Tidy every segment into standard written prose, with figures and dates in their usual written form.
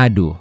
Aduh,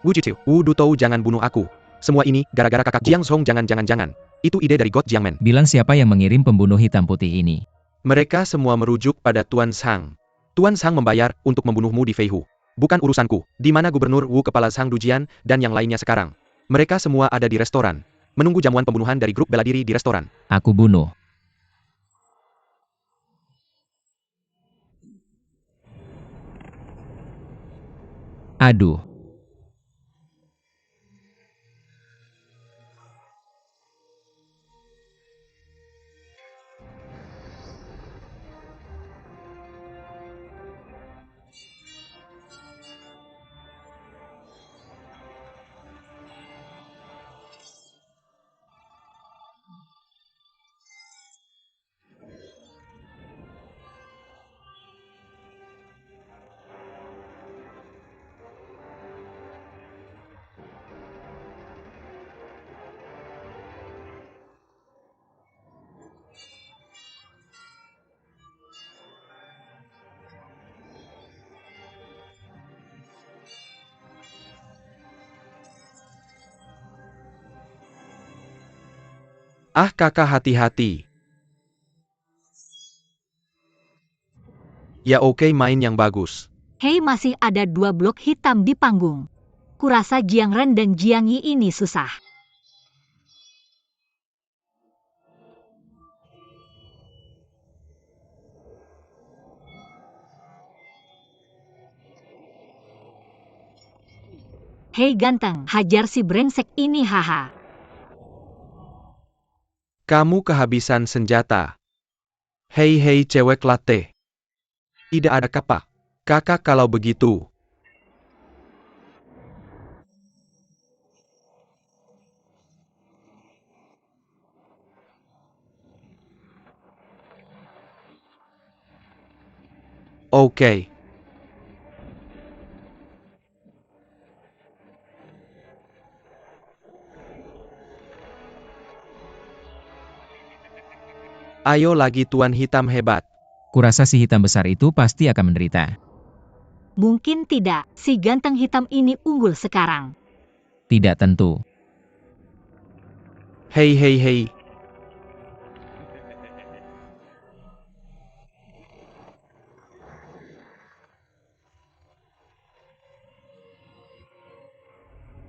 Wu Jiqiu, Wu Dutou jangan bunuh aku. Semua ini, gara-gara kakak Jiang Zhong jangan. Itu ide dari God Jiangmen. bilang siapa yang mengirim pembunuh hitam putih ini. Mereka semua merujuk pada Tuan Shang. Tuan Shang membayar untuk membunuhmu di Feihu. Bukan urusanku, di mana Gubernur Wu Kepala Shang Dujian, dan yang lainnya sekarang. Mereka semua ada di restoran. Menunggu jamuan pembunuhan dari grup bela diri di restoran. Aku bunuh. Aduh, Ah kakak hati-hati. Ya oke main yang bagus. Hei, masih ada 2 blok hitam di panggung. Kurasa Jiang Ren dan Jiang Yi ini susah. Hei ganteng, hajar si brengsek ini haha. Kamu kehabisan senjata. Hei cewek latte. Tidak ada kapak. Kakak kalau begitu. Oke. Ayo lagi Tuan Hitam hebat. Kurasa si hitam besar itu pasti akan menderita. Mungkin tidak, si ganteng hitam ini unggul sekarang. Tidak tentu. Hei hei hei.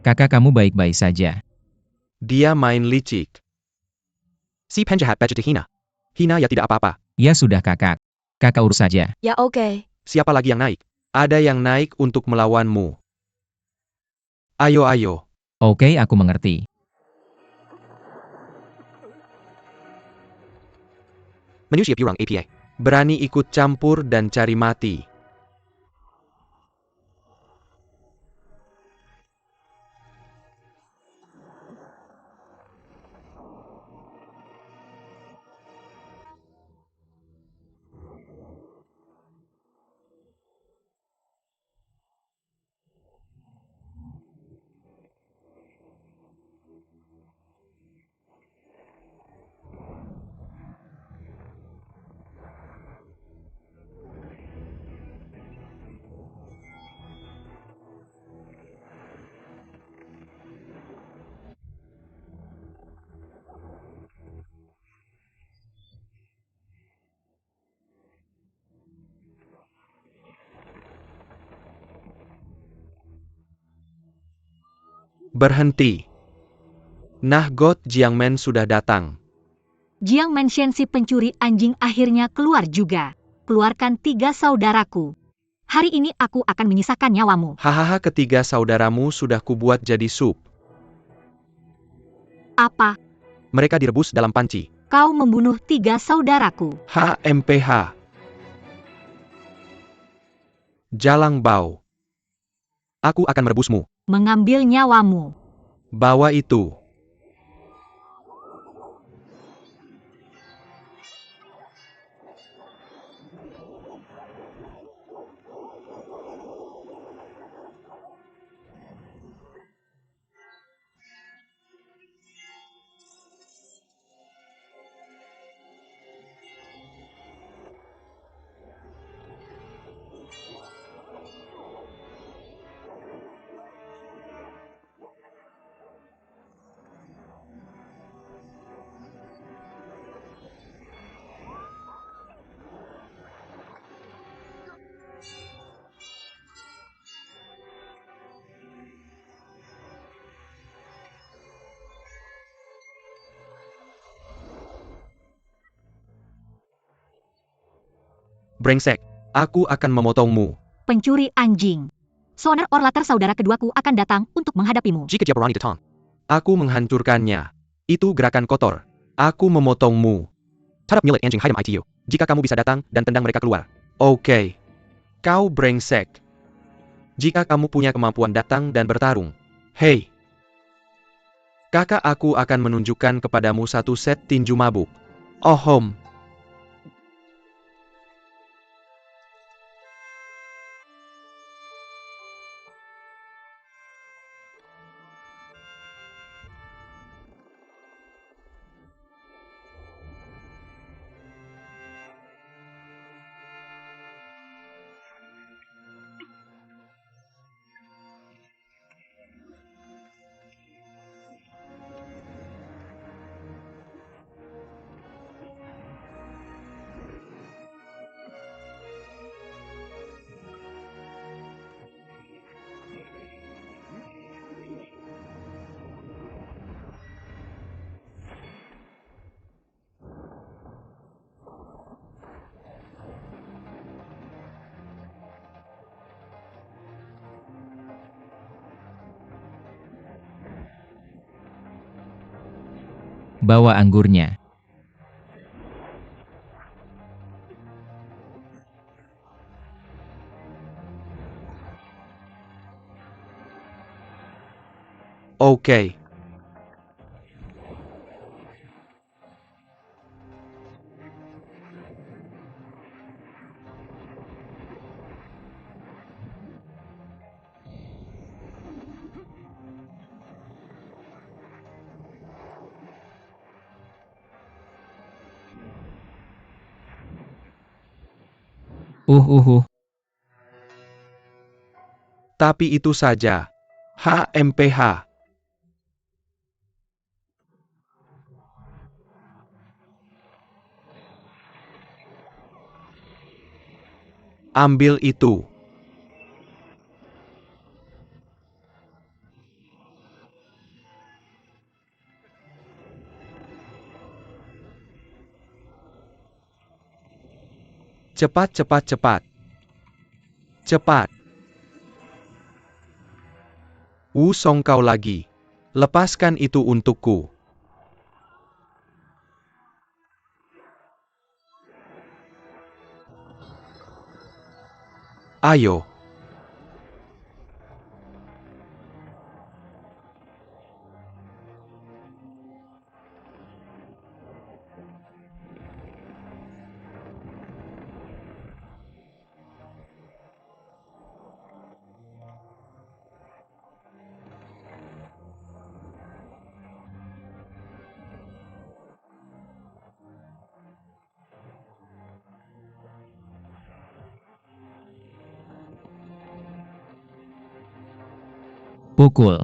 Kakak kamu baik-baik saja. Dia main licik. Si penjahat budget hina. Hina ya tidak apa-apa. Ya sudah kakak. Kakak urus saja. Ya oke. Siapa lagi yang naik? Ada yang naik untuk melawanmu. Ayo ayo. Oke, aku mengerti. Manusia Purang APA. Berani ikut campur dan cari mati. Berhenti. Nahgot Jiangmen sudah datang. Jiang Menshen si pencuri anjing akhirnya keluar juga. Keluarkan 3 saudaraku. Hari ini aku akan menyisakan nyawamu. Hahaha, ketiga saudaramu sudah kubuat jadi sup. Apa? Mereka direbus dalam panci. Kau membunuh 3 saudaraku. HMPH. Jalang bau. Aku akan merebusmu. Mengambil nyawamu. Bawa itu. Brengsek. Aku akan memotongmu. Pencuri anjing. Sonar Orlater saudara keduaku akan datang untuk menghadapimu. Jika dia berani datang, aku menghancurkannya. Itu gerakan kotor. Aku memotongmu. Tarap milik anjing Haidam ITU. Jika kamu bisa datang dan tendang mereka keluar. Oke. Kau brengsek. Jika kamu punya kemampuan datang dan bertarung. Hei. Kakak aku akan menunjukkan kepadamu satu set tinju mabuk. Ohom. Bawa anggurnya. Oke. uh. Tapi itu saja. HMPH. Ambil itu. Cepat, cepat, cepat. Cepat. Wusong kau lagi. Lepaskan itu untukku. Ayo. Pukul.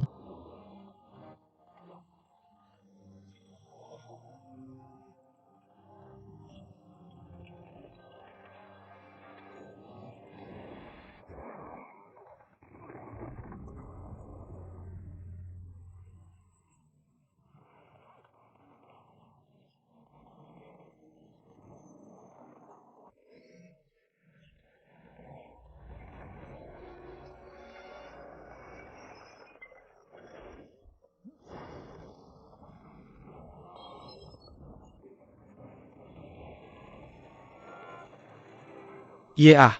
Yeah.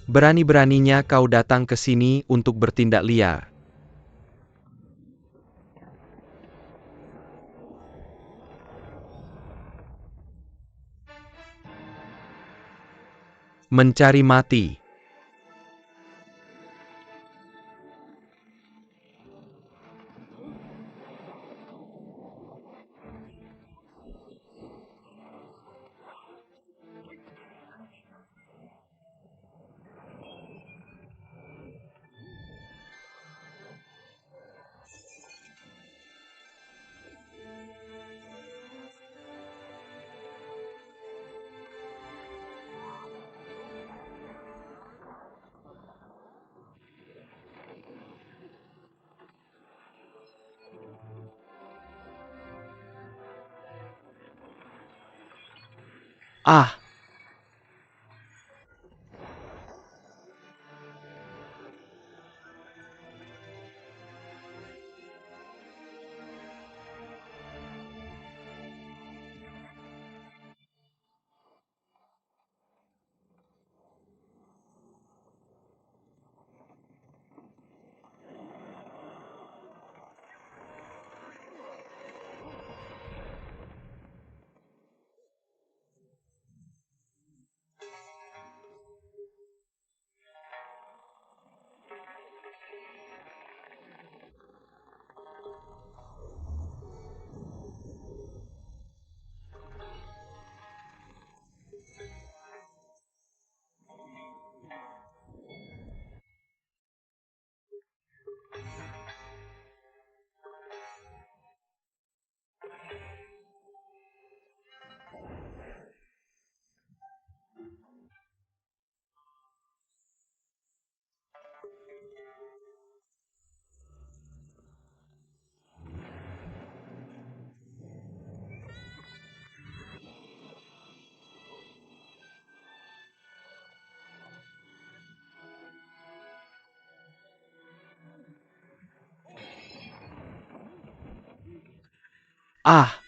Berani-beraninya kau datang ke sini untuk bertindak liar. Mencari mati. Ah. Ah.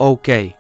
Oke.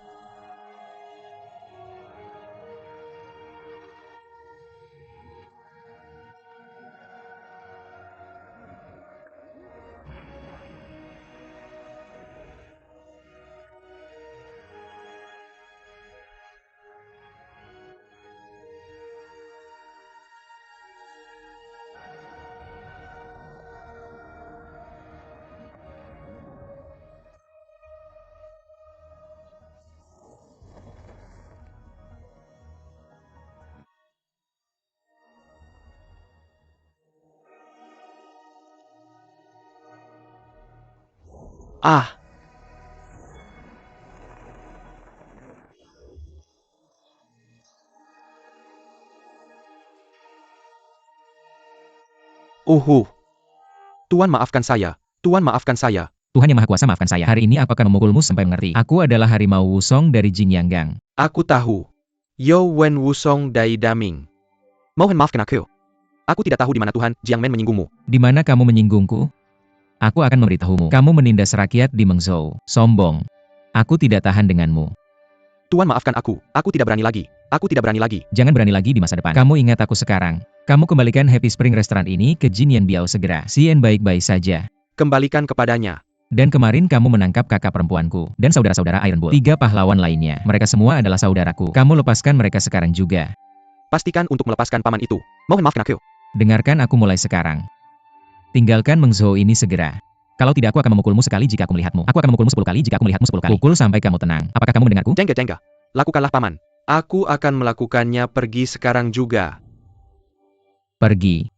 Ah, Tuan maafkan saya. Tuan maafkan saya. Tuhan Yang Maha Kuasa maafkan saya. Hari ini aku akan memukulmu sampai mengerti. Aku adalah harimau Wusong dari Jingyanggang. Aku tahu. Yo Wen Wusong Dai Daming. Mohon maafkan aku. Aku tidak tahu di mana Tuhan Jiangmen menyinggungmu. Di mana kamu menyinggungku? Aku akan memberitahumu. Kamu menindas rakyat di Mengzhou. Sombong. Aku tidak tahan denganmu. Tuan maafkan aku. Aku tidak berani lagi. Aku tidak berani lagi. Jangan berani lagi di masa depan. Kamu ingat aku sekarang. Kamu kembalikan Happy Spring Restaurant ini ke Jin Yan Biao segera. Sien baik-baik saja. Kembalikan kepadanya. Dan kemarin kamu menangkap kakak perempuanku, dan saudara-saudara Iron Bull. 3 pahlawan lainnya. Mereka semua adalah saudaraku. Kamu lepaskan mereka sekarang juga. Pastikan untuk melepaskan paman itu. Mohon maafkan aku. Dengarkan aku mulai sekarang. Tinggalkan Mengzhou ini segera. Kalau tidak aku akan memukulmu sekali jika aku melihatmu. Aku akan memukulmu 10 kali jika aku melihatmu 10 kali. Pukul sampai kamu tenang. Apakah kamu mendengarku? Jengga-jengga. Lakukanlah paman. Aku akan melakukannya pergi sekarang juga. Pergi.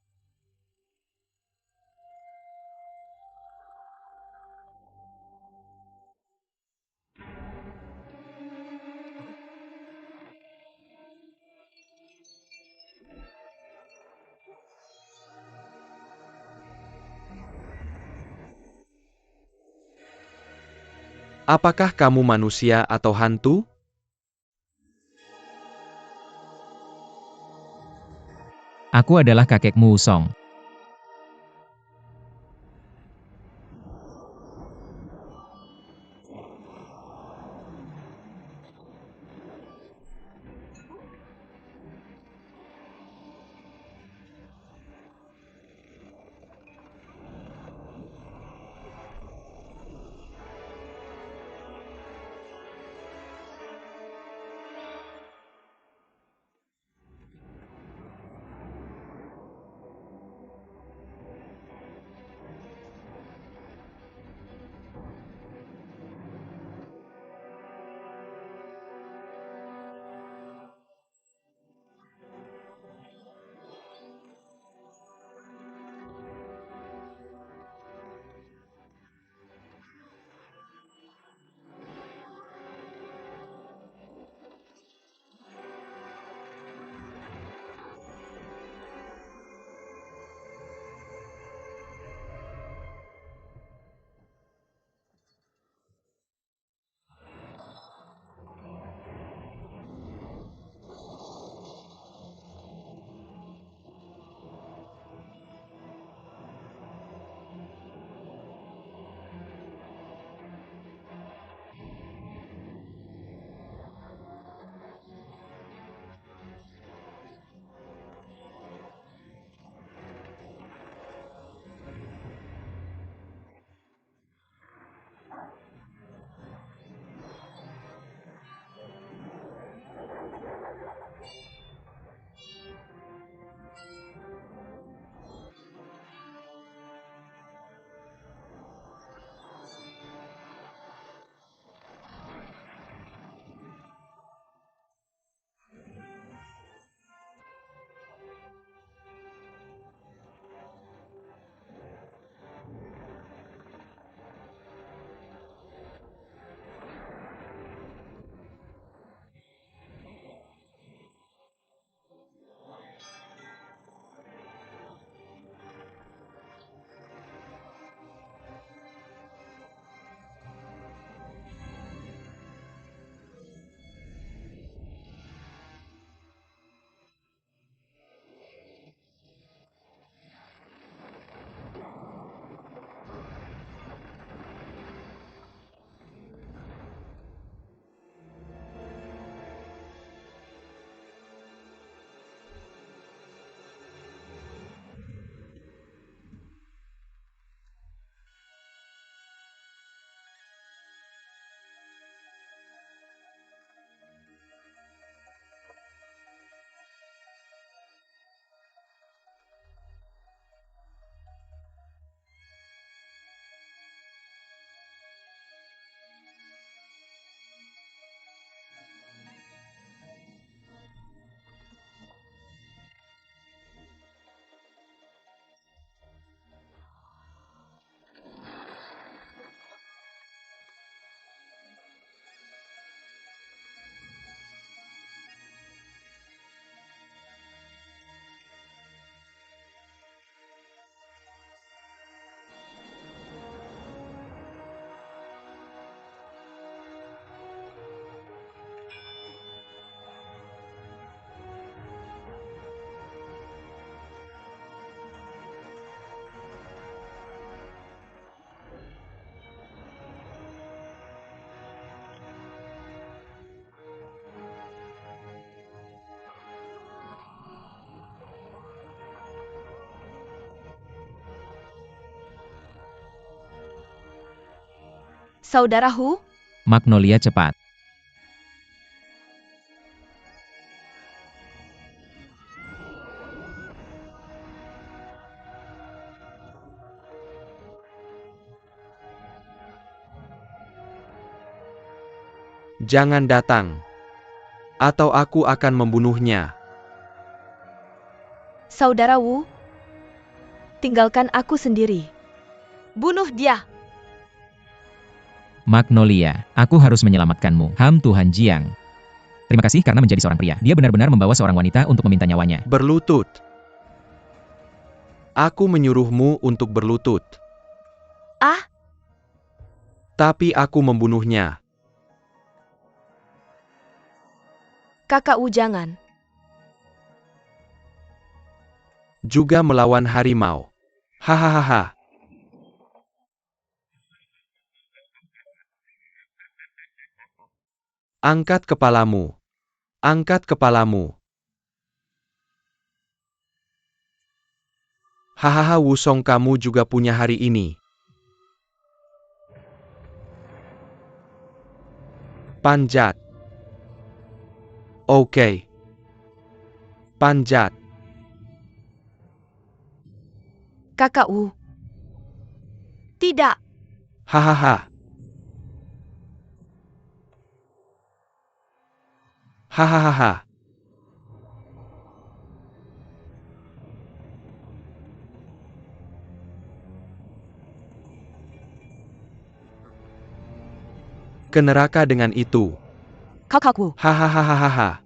Apakah kamu manusia atau hantu? Aku adalah kakekmu Wusong. Saudaraku, Magnolia cepat. Jangan datang. Atau aku akan membunuhnya. Saudara Wu, tinggalkan aku sendiri. Bunuh dia. Magnolia, aku harus menyelamatkanmu. Tuhan Jiang. Terima kasih karena menjadi seorang pria. Dia benar-benar membawa seorang wanita untuk meminta nyawanya. Berlutut. Aku menyuruhmu untuk berlutut. Ah, Tapi aku membunuhnya. Kakak Wu jangan. Juga melawan harimau. Hahaha. Angkat kepalamu. Angkat kepalamu. Hahaha, Wusong, kamu juga punya hari ini. Panjat. Oke. Panjat. Kakak Wu. Tidak. Hahaha. Hahaha. Ke neraka dengan itu. Kakak Wu. Hahaha.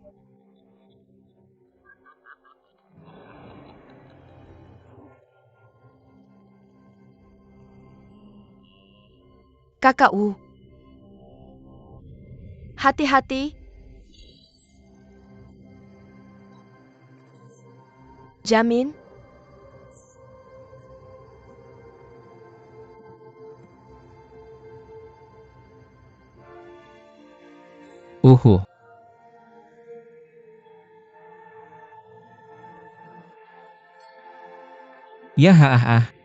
Kakak Wu. Hati-hati. Jamin. Uhuh. Ya ah.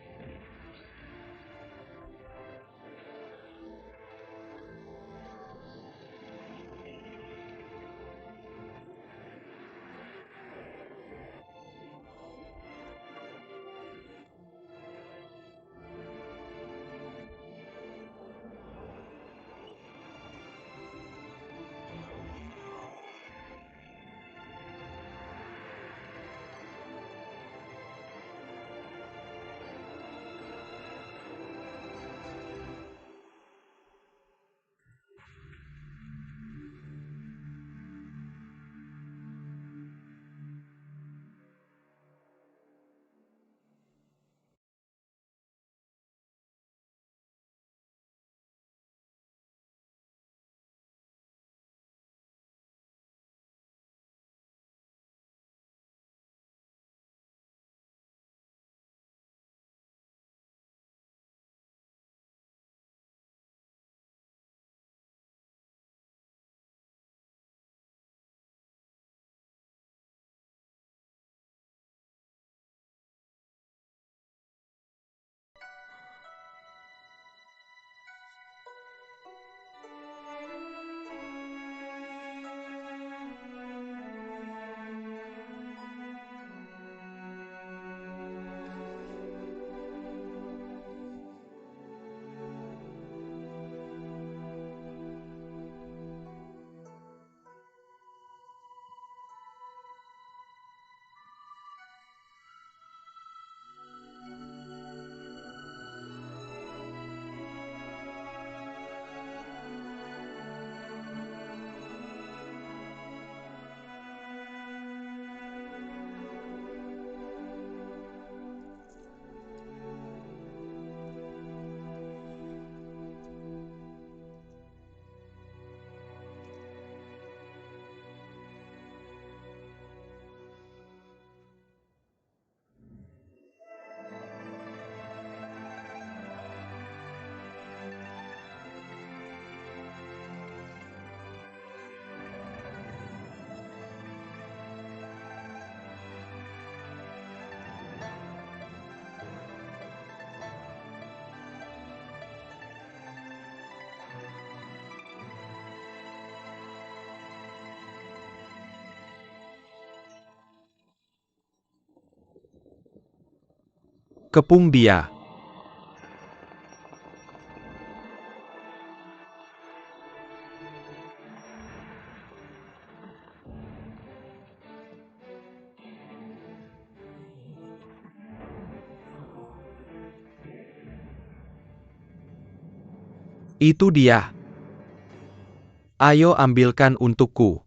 Kepung dia. Itu dia. Ayo ambilkan untukku.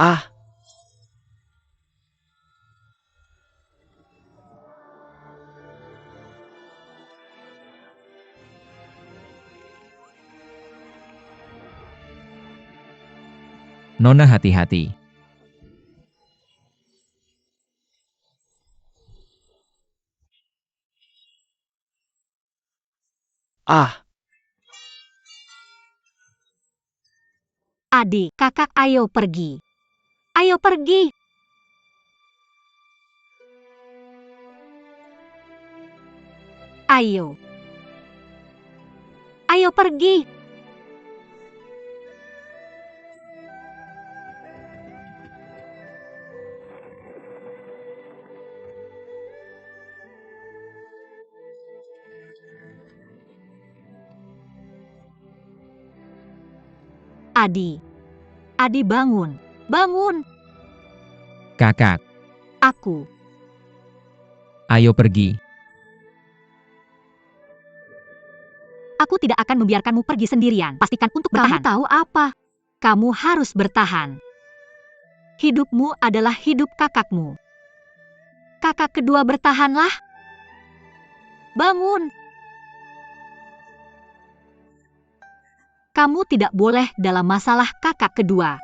Ah, Nona hati-hati. ah, Adik, kakak ayo pergi. Ayo pergi. Ayo. Ayo pergi. Adi. Adi bangun. Bangun. Kakak, Aku. ayo pergi. Aku tidak akan membiarkanmu pergi sendirian. Pastikan untuk bertahan. Kamu tahu apa? Kamu harus bertahan. Hidupmu adalah hidup kakakmu. Kakak kedua bertahanlah. Bangun. Kamu tidak boleh dalam masalah kakak kedua.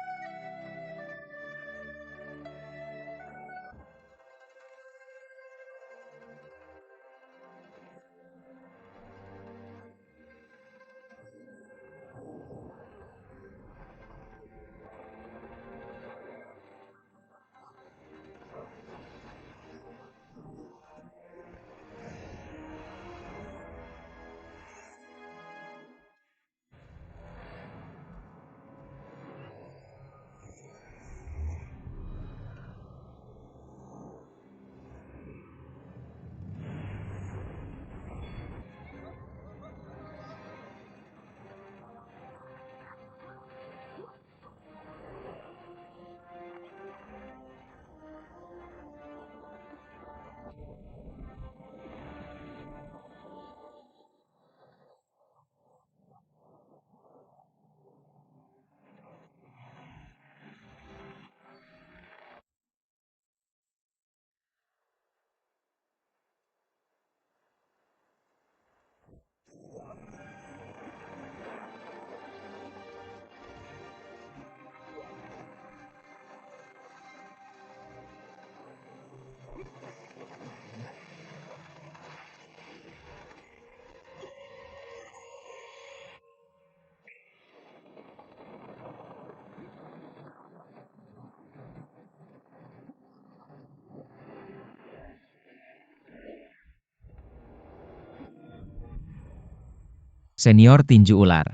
Senior tinju ular.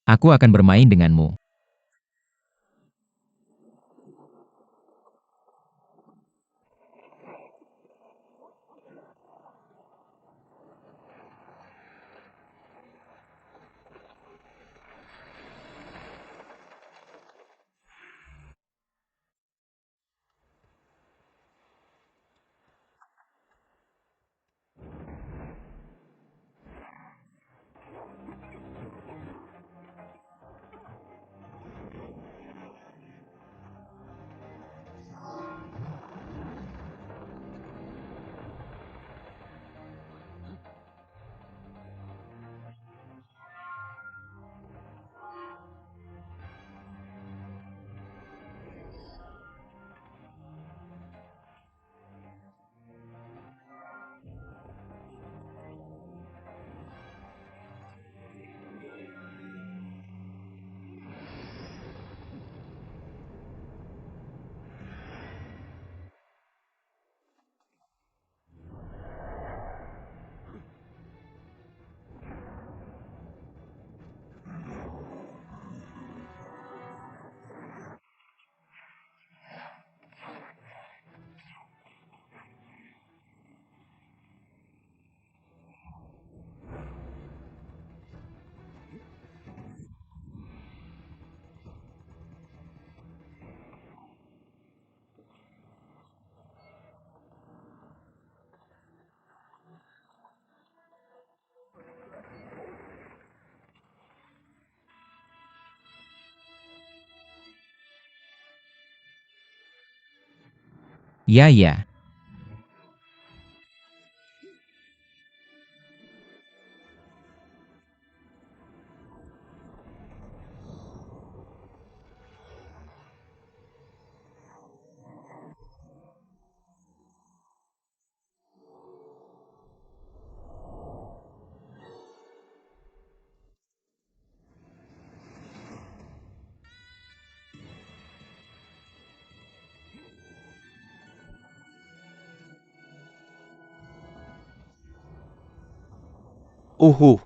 Aku akan bermain denganmu. Ya, ya. Uhu.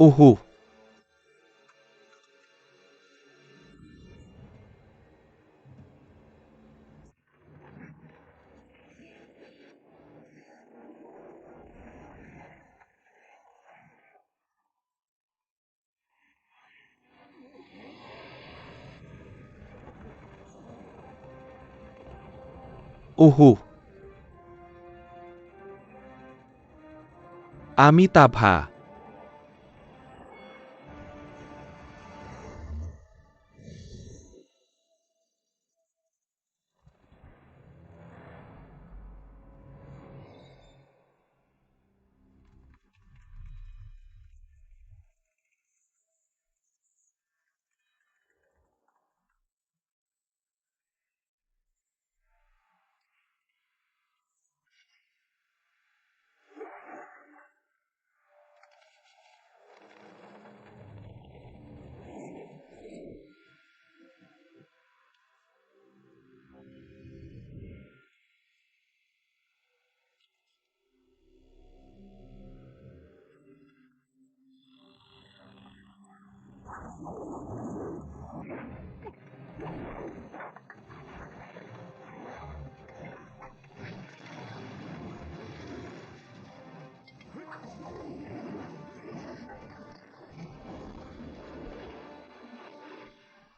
Uhu. Uhu. Amitabha.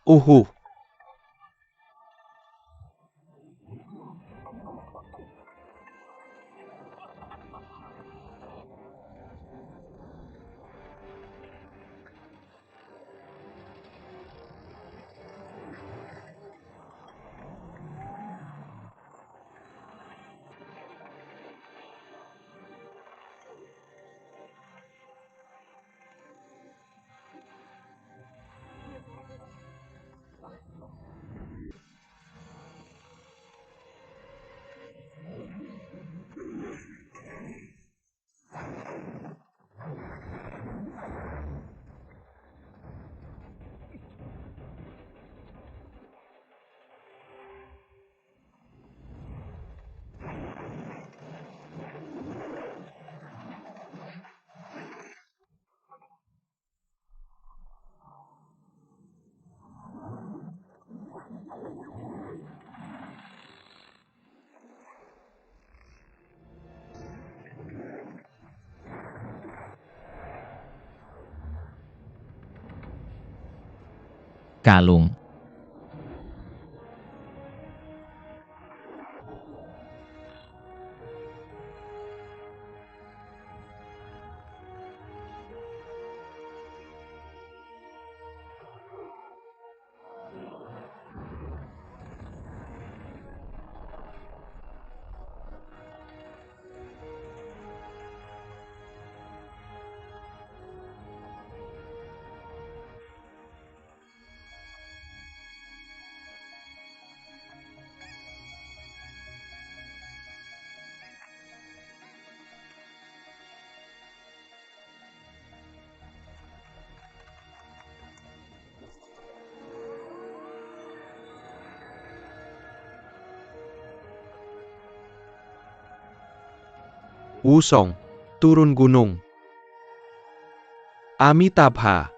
Uhu. Kalung. Wusong, turun gunung. Amitabha.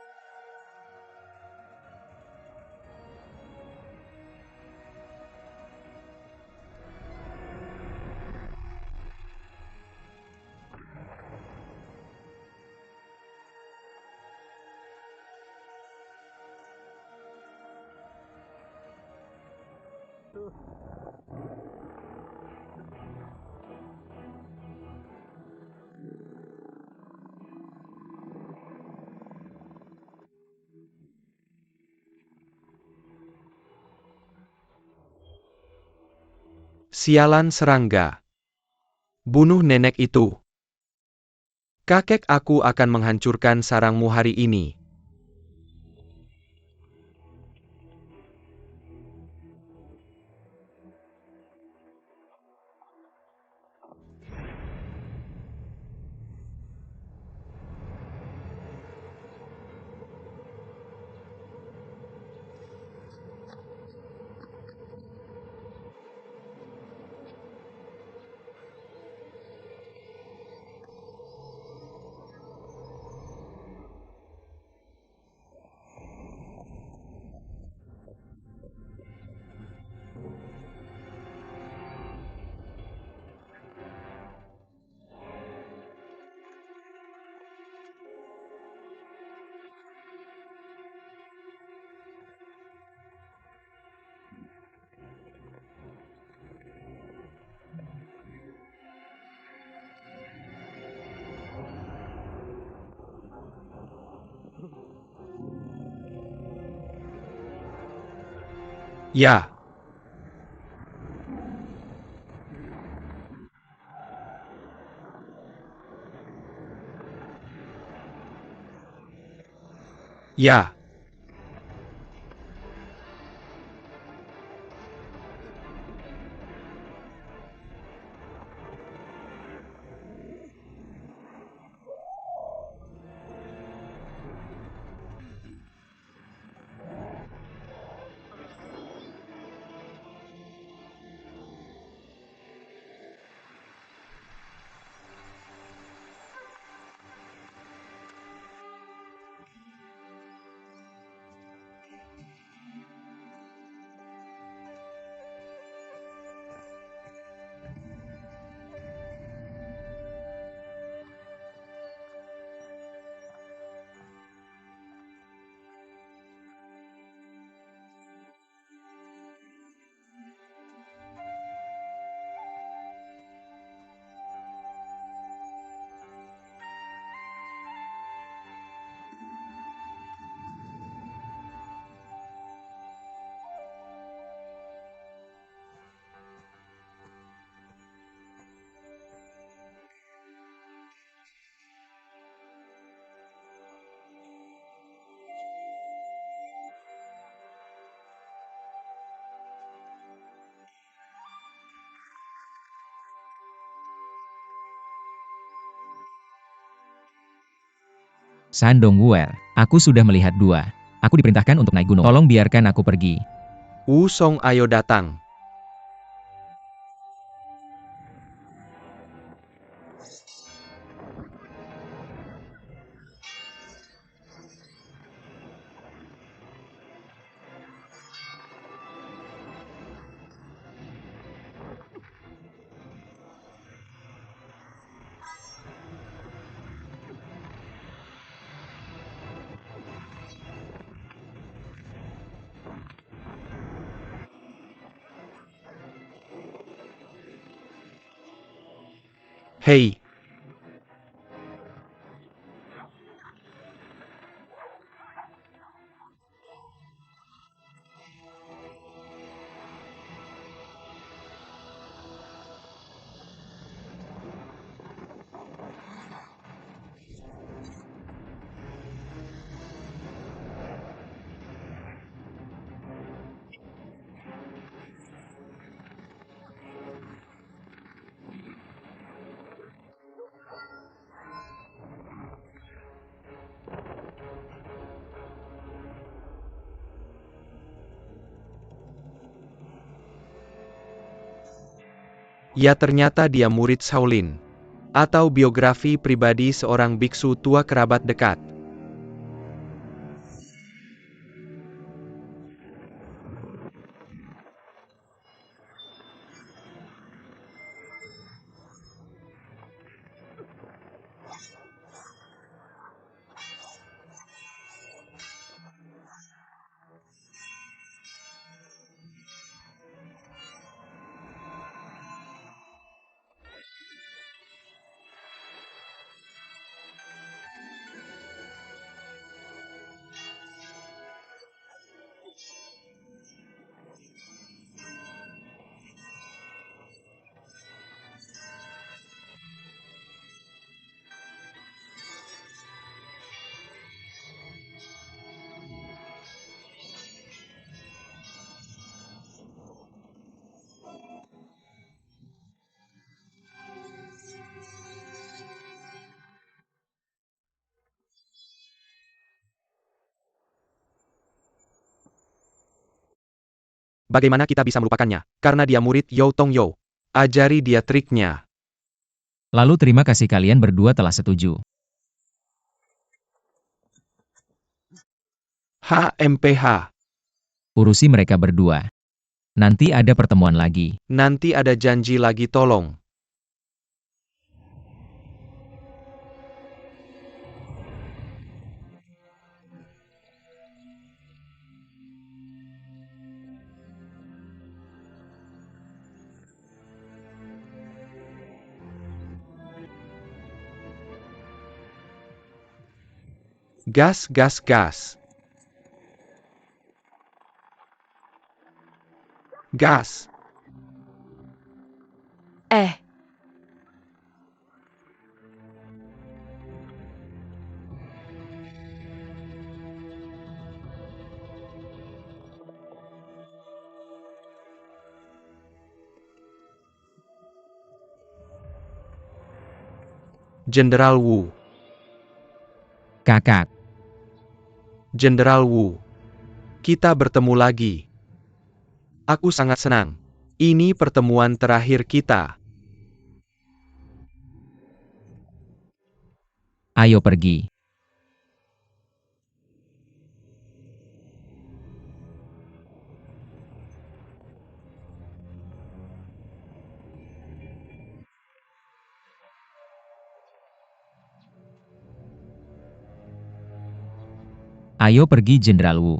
Sialan serangga. Bunuh nenek itu. Kakek aku akan menghancurkan sarangmu hari ini. Ya. Ya. Sandong Wuer, aku sudah melihat dua. Aku diperintahkan untuk naik gunung. Tolong biarkan aku pergi. Wusong, ayo datang. Hei. Ya, ternyata dia murid Shaolin. atau biografi pribadi seorang biksu tua kerabat dekat. Bagaimana kita bisa melupakannya? Karena dia murid You Tong You. Ajari dia triknya. Lalu terima kasih kalian berdua telah setuju. HMPH. Urusi mereka berdua. Nanti ada pertemuan lagi. Nanti ada janji lagi tolong. Gas, gas, gas. Gas. Jenderal Wu. Kakak, Jenderal Wu. Kita bertemu lagi. Aku sangat senang. Ini pertemuan terakhir kita. ayo pergi. Ayo pergi Jenderal Wu.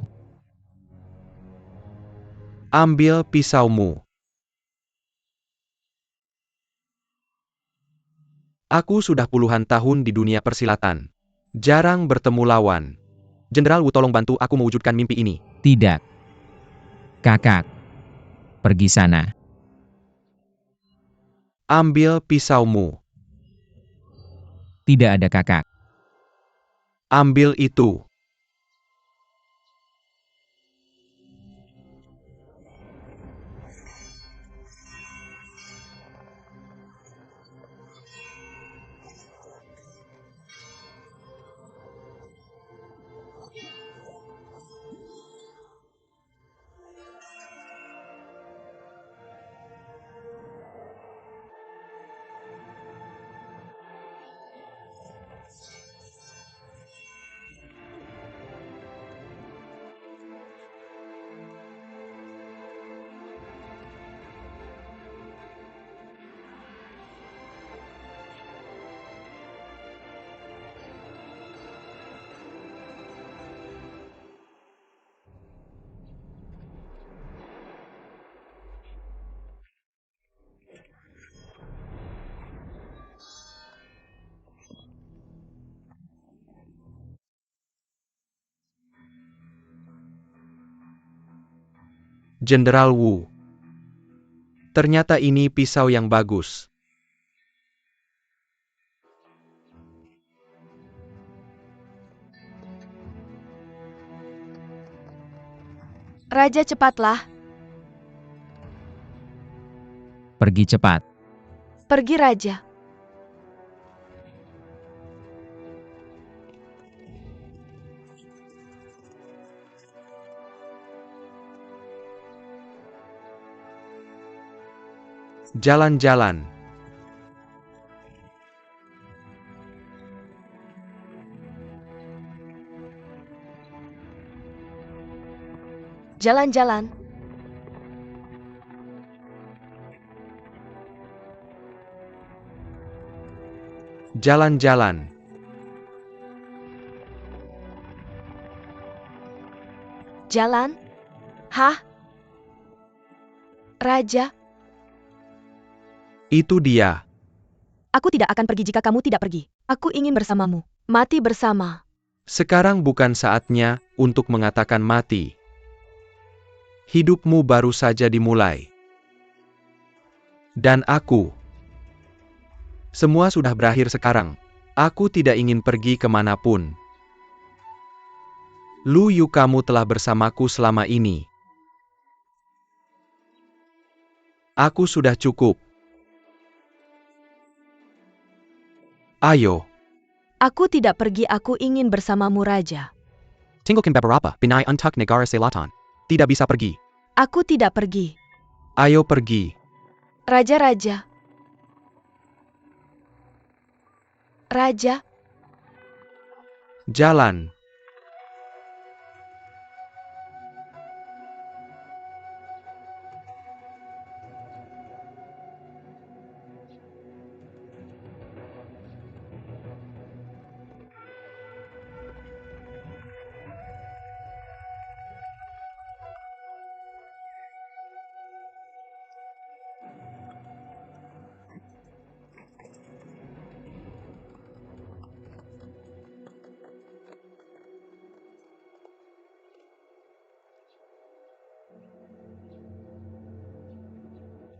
Ambil pisaumu. Aku sudah puluhan tahun di dunia persilatan. Jarang bertemu lawan. Jenderal Wu, tolong bantu aku mewujudkan mimpi ini. Tidak. Kakak. Pergi sana. Ambil pisaumu. Tidak ada kakak. Ambil itu. Jenderal Wu. Ternyata ini pisau yang bagus. Raja, cepatlah. Pergi cepat. Pergi, Raja. Jalan-jalan. Jalan-jalan. Jalan-jalan. Jalan? Hah? Raja, Itu dia. aku tidak akan pergi jika kamu tidak pergi. Aku ingin bersamamu. Mati bersama. Sekarang bukan saatnya untuk mengatakan mati. Hidupmu baru saja dimulai. Dan aku. Semua sudah berakhir sekarang. Aku tidak ingin pergi kemanapun. Lu Yu, kamu telah bersamaku selama ini. Aku sudah cukup. Ayo. Aku tidak pergi, aku ingin bersamamu, Raja. Tinggalkan beberapa binai untuk negara selatan. Tidak bisa pergi. Aku tidak pergi. Ayo pergi. Raja-raja. Raja, Jalan.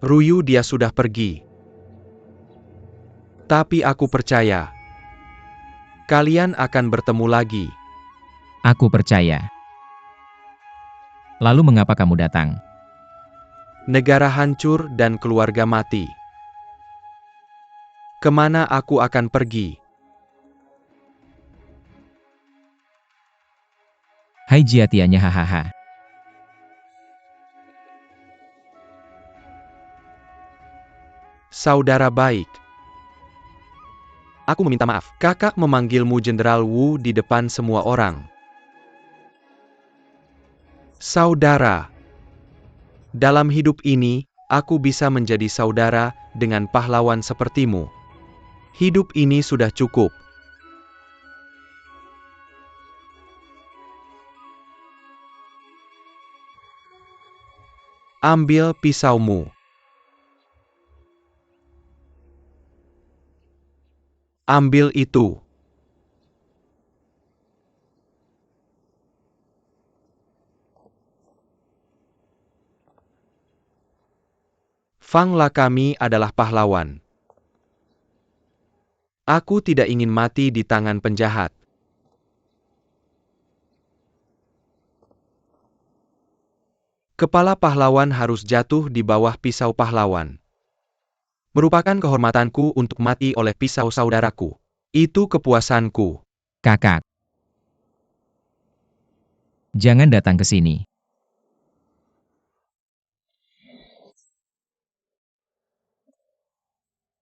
Ruyu, dia sudah pergi. Tapi aku percaya. Kalian akan bertemu lagi. Aku percaya. Lalu mengapa kamu datang? Negara hancur dan keluarga mati. Kemana aku akan pergi? Hai Jiatianya, hahaha. Saudara baik. Aku meminta maaf. Kakak memanggilmu Jenderal Wu di depan semua orang. Saudara. Dalam hidup ini, aku bisa menjadi saudara dengan pahlawan sepertimu. Hidup ini sudah cukup. Ambil pisaumu. Ambil itu. Fang Lakami adalah pahlawan. Aku tidak ingin mati di tangan penjahat. Kepala pahlawan harus jatuh di bawah pisau pahlawan. Merupakan kehormatanku untuk mati oleh pisau saudaraku. Itu kepuasanku. Kakak. Jangan datang ke sini.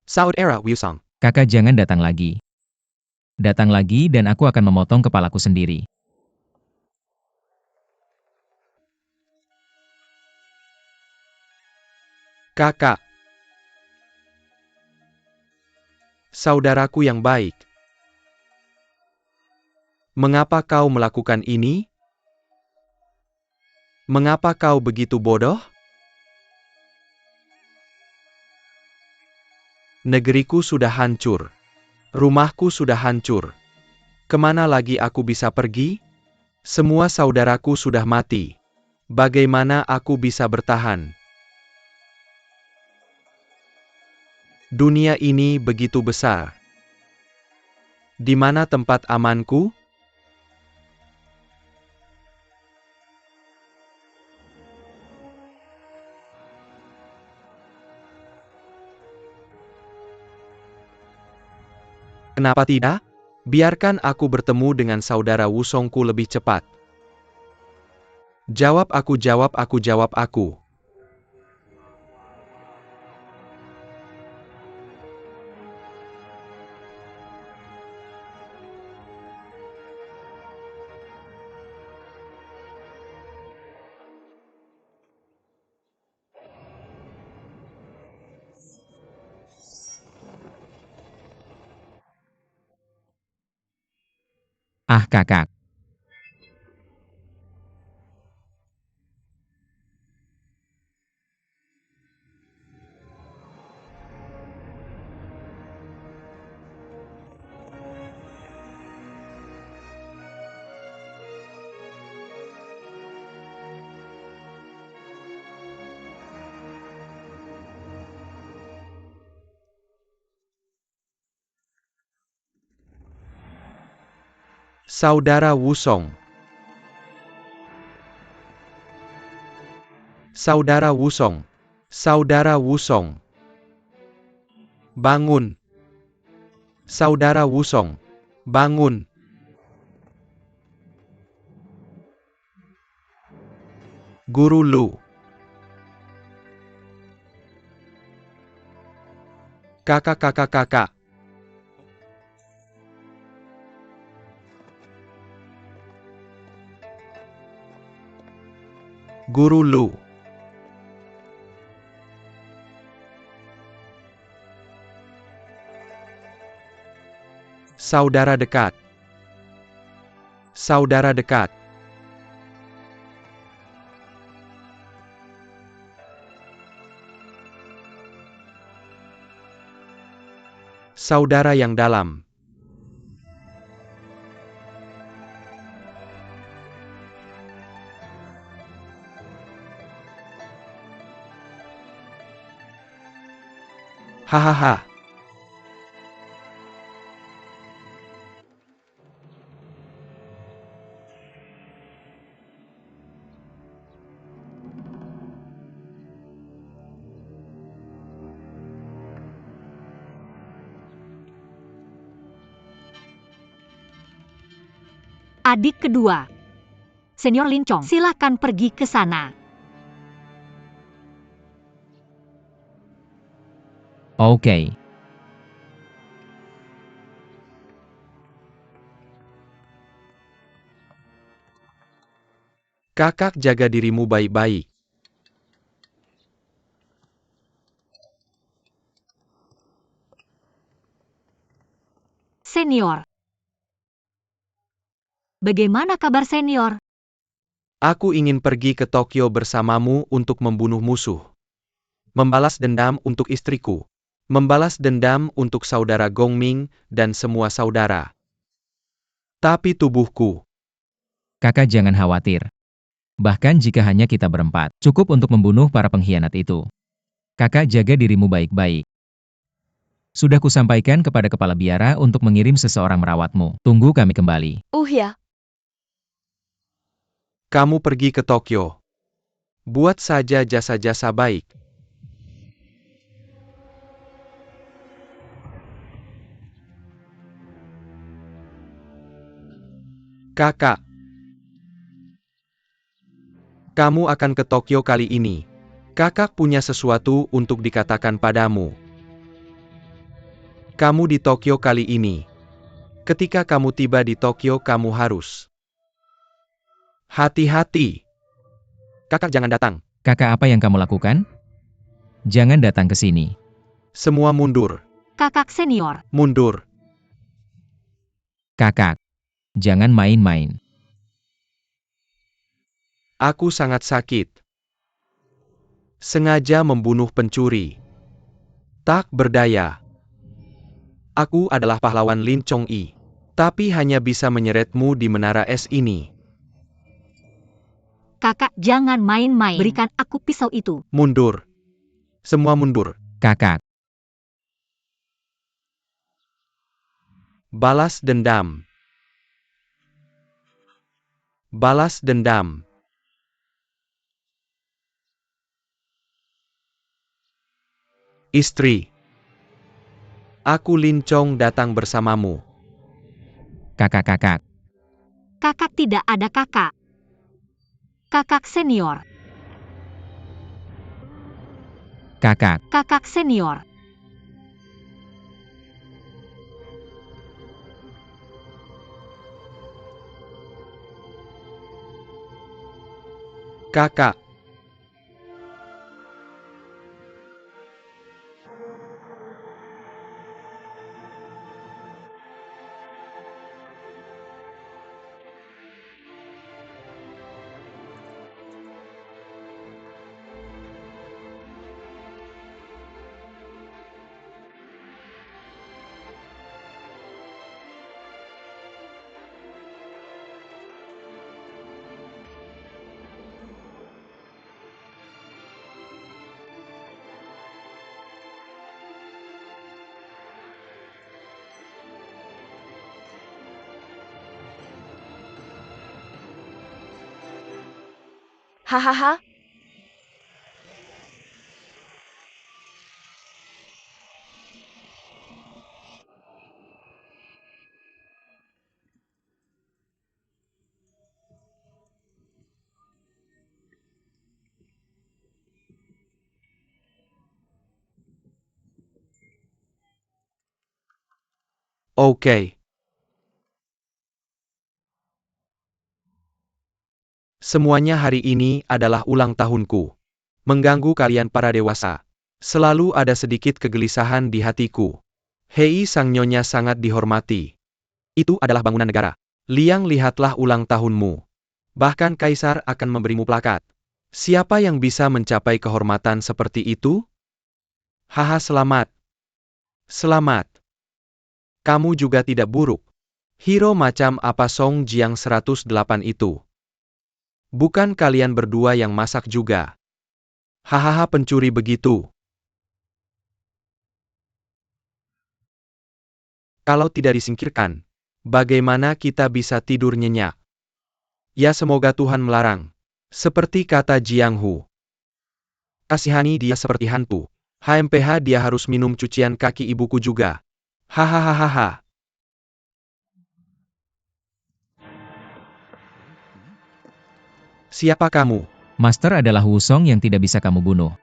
Saudara Wusong. Kakak, jangan datang lagi. Datang lagi dan aku akan memotong kepalaku sendiri. Kakak. Saudaraku yang baik. Mengapa kau melakukan ini? Mengapa kau begitu bodoh? Negeriku sudah hancur. Rumahku sudah hancur. Kemana lagi aku bisa pergi? Semua saudaraku sudah mati. Bagaimana aku bisa bertahan? Dunia ini begitu besar. Di mana tempat amanku? Kenapa tidak? Biarkan aku bertemu dengan saudara Wusongku lebih cepat. Jawab aku, jawab aku, jawab aku. Ah kakak. Saudara Wusong. Saudara Wusong. Saudara Wusong. Bangun. Saudara Wusong. Bangun. Guru Lu. Kakak. Guru Lu. Saudara dekat. Saudara dekat. Saudara yang dalam. Hahaha. Adik kedua. Senior Lin Chong, silakan pergi ke sana. Oke. Kakak jaga dirimu baik-baik. Senior. Bagaimana kabar senior? Aku ingin pergi ke Tokyo bersamamu untuk membunuh musuh. Membalas dendam untuk istriku. Membalas dendam untuk saudara Gongming dan semua saudara. Tapi tubuhku. Kakak jangan khawatir. Bahkan jika hanya kita berempat, cukup untuk membunuh para pengkhianat itu. Kakak jaga dirimu baik-baik. Sudah kusampaikan kepada kepala biara untuk mengirim seseorang merawatmu. Tunggu kami kembali. Ya. Kamu pergi ke Tokyo. Buat saja jasa-jasa baik. Kakak. Kamu akan ke Tokyo kali ini. Kakak punya sesuatu untuk dikatakan padamu. Kamu di Tokyo kali ini. Ketika kamu tiba di Tokyo kamu harus hati-hati. Kakak jangan datang. Kakak apa yang kamu lakukan? Jangan datang ke sini. Semua mundur. Kakak senior. Mundur. Kakak. Jangan main-main. Aku sangat sakit. Sengaja membunuh pencuri. Tak berdaya. Aku adalah pahlawan Lin Chong-i. Tapi hanya bisa menyeretmu di menara es ini. Kakak jangan main-main. Berikan aku pisau itu. Mundur. Semua mundur. Kakak. Balas dendam. Balas dendam. Istri. Aku Lin Chong datang bersamamu. Kakak. Kakak tidak ada kakak. Kakak senior. Kakak. Kakak senior. Kakak. Hahaha. Oke. Semuanya hari ini adalah ulang tahunku. Mengganggu kalian para dewasa. Selalu ada sedikit kegelisahan di hatiku. Hei sang nyonya sangat dihormati. Itu adalah bangunan negara. Liang, lihatlah ulang tahunmu. Bahkan kaisar akan memberimu plakat. Siapa yang bisa mencapai kehormatan seperti itu? Haha, selamat. Selamat. Kamu juga tidak buruk. Hero macam apa Song Jiang 108 itu? Bukan kalian berdua yang masak juga? Hahaha, pencuri begitu. Kalau tidak disingkirkan, bagaimana kita bisa tidur nyenyak? Ya, semoga Tuhan melarang. Seperti kata Jiang Hu. Kasihani dia seperti hantu. HMPH, dia harus minum cucian kaki ibuku juga. Hahaha. Siapa kamu? Master adalah Wusong yang tidak bisa kamu bunuh.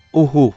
Uhuh.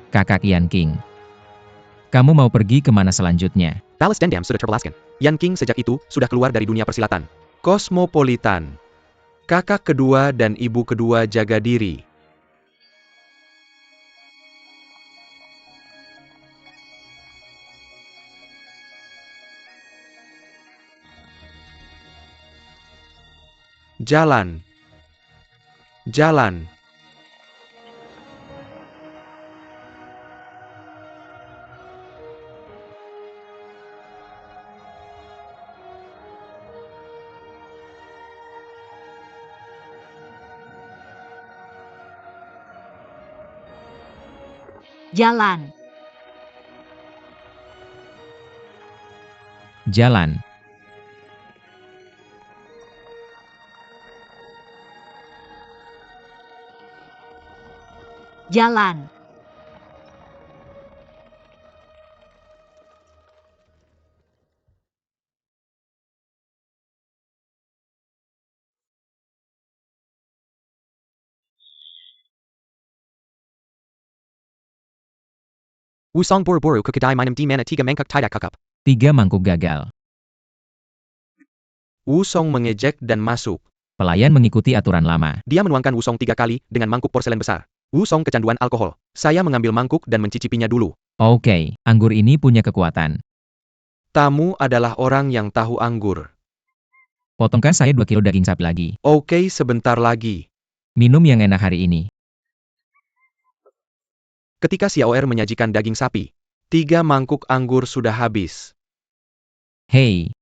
Kakak Yan King. Kamu mau pergi kemana selanjutnya? Palace Dendam sudah terbalaskan. Yan King sejak itu sudah keluar dari dunia persilatan. Kosmopolitan. Kakak kedua dan ibu kedua jaga diri. Jalan. Jalan. Jalan. Jalan. Jalan. Wusong buru-buru ke kedai minum di mana 3 mangkuk tidak cukup. 3 mangkuk gagal. Wusong mengejek dan masuk. Pelayan mengikuti aturan lama. Dia menuangkan Wusong 3 kali dengan mangkuk porselen besar. Wu Song kecanduan alkohol. Saya mengambil mangkuk dan mencicipinya dulu. Oke, anggur ini punya kekuatan. Tamu adalah orang yang tahu anggur. Potongkan saya 2 kilo daging sapi lagi. Oke, sebentar lagi. Minum yang enak hari ini. Ketika Xiaoer menyajikan daging sapi, 3 mangkuk anggur sudah habis. Hei,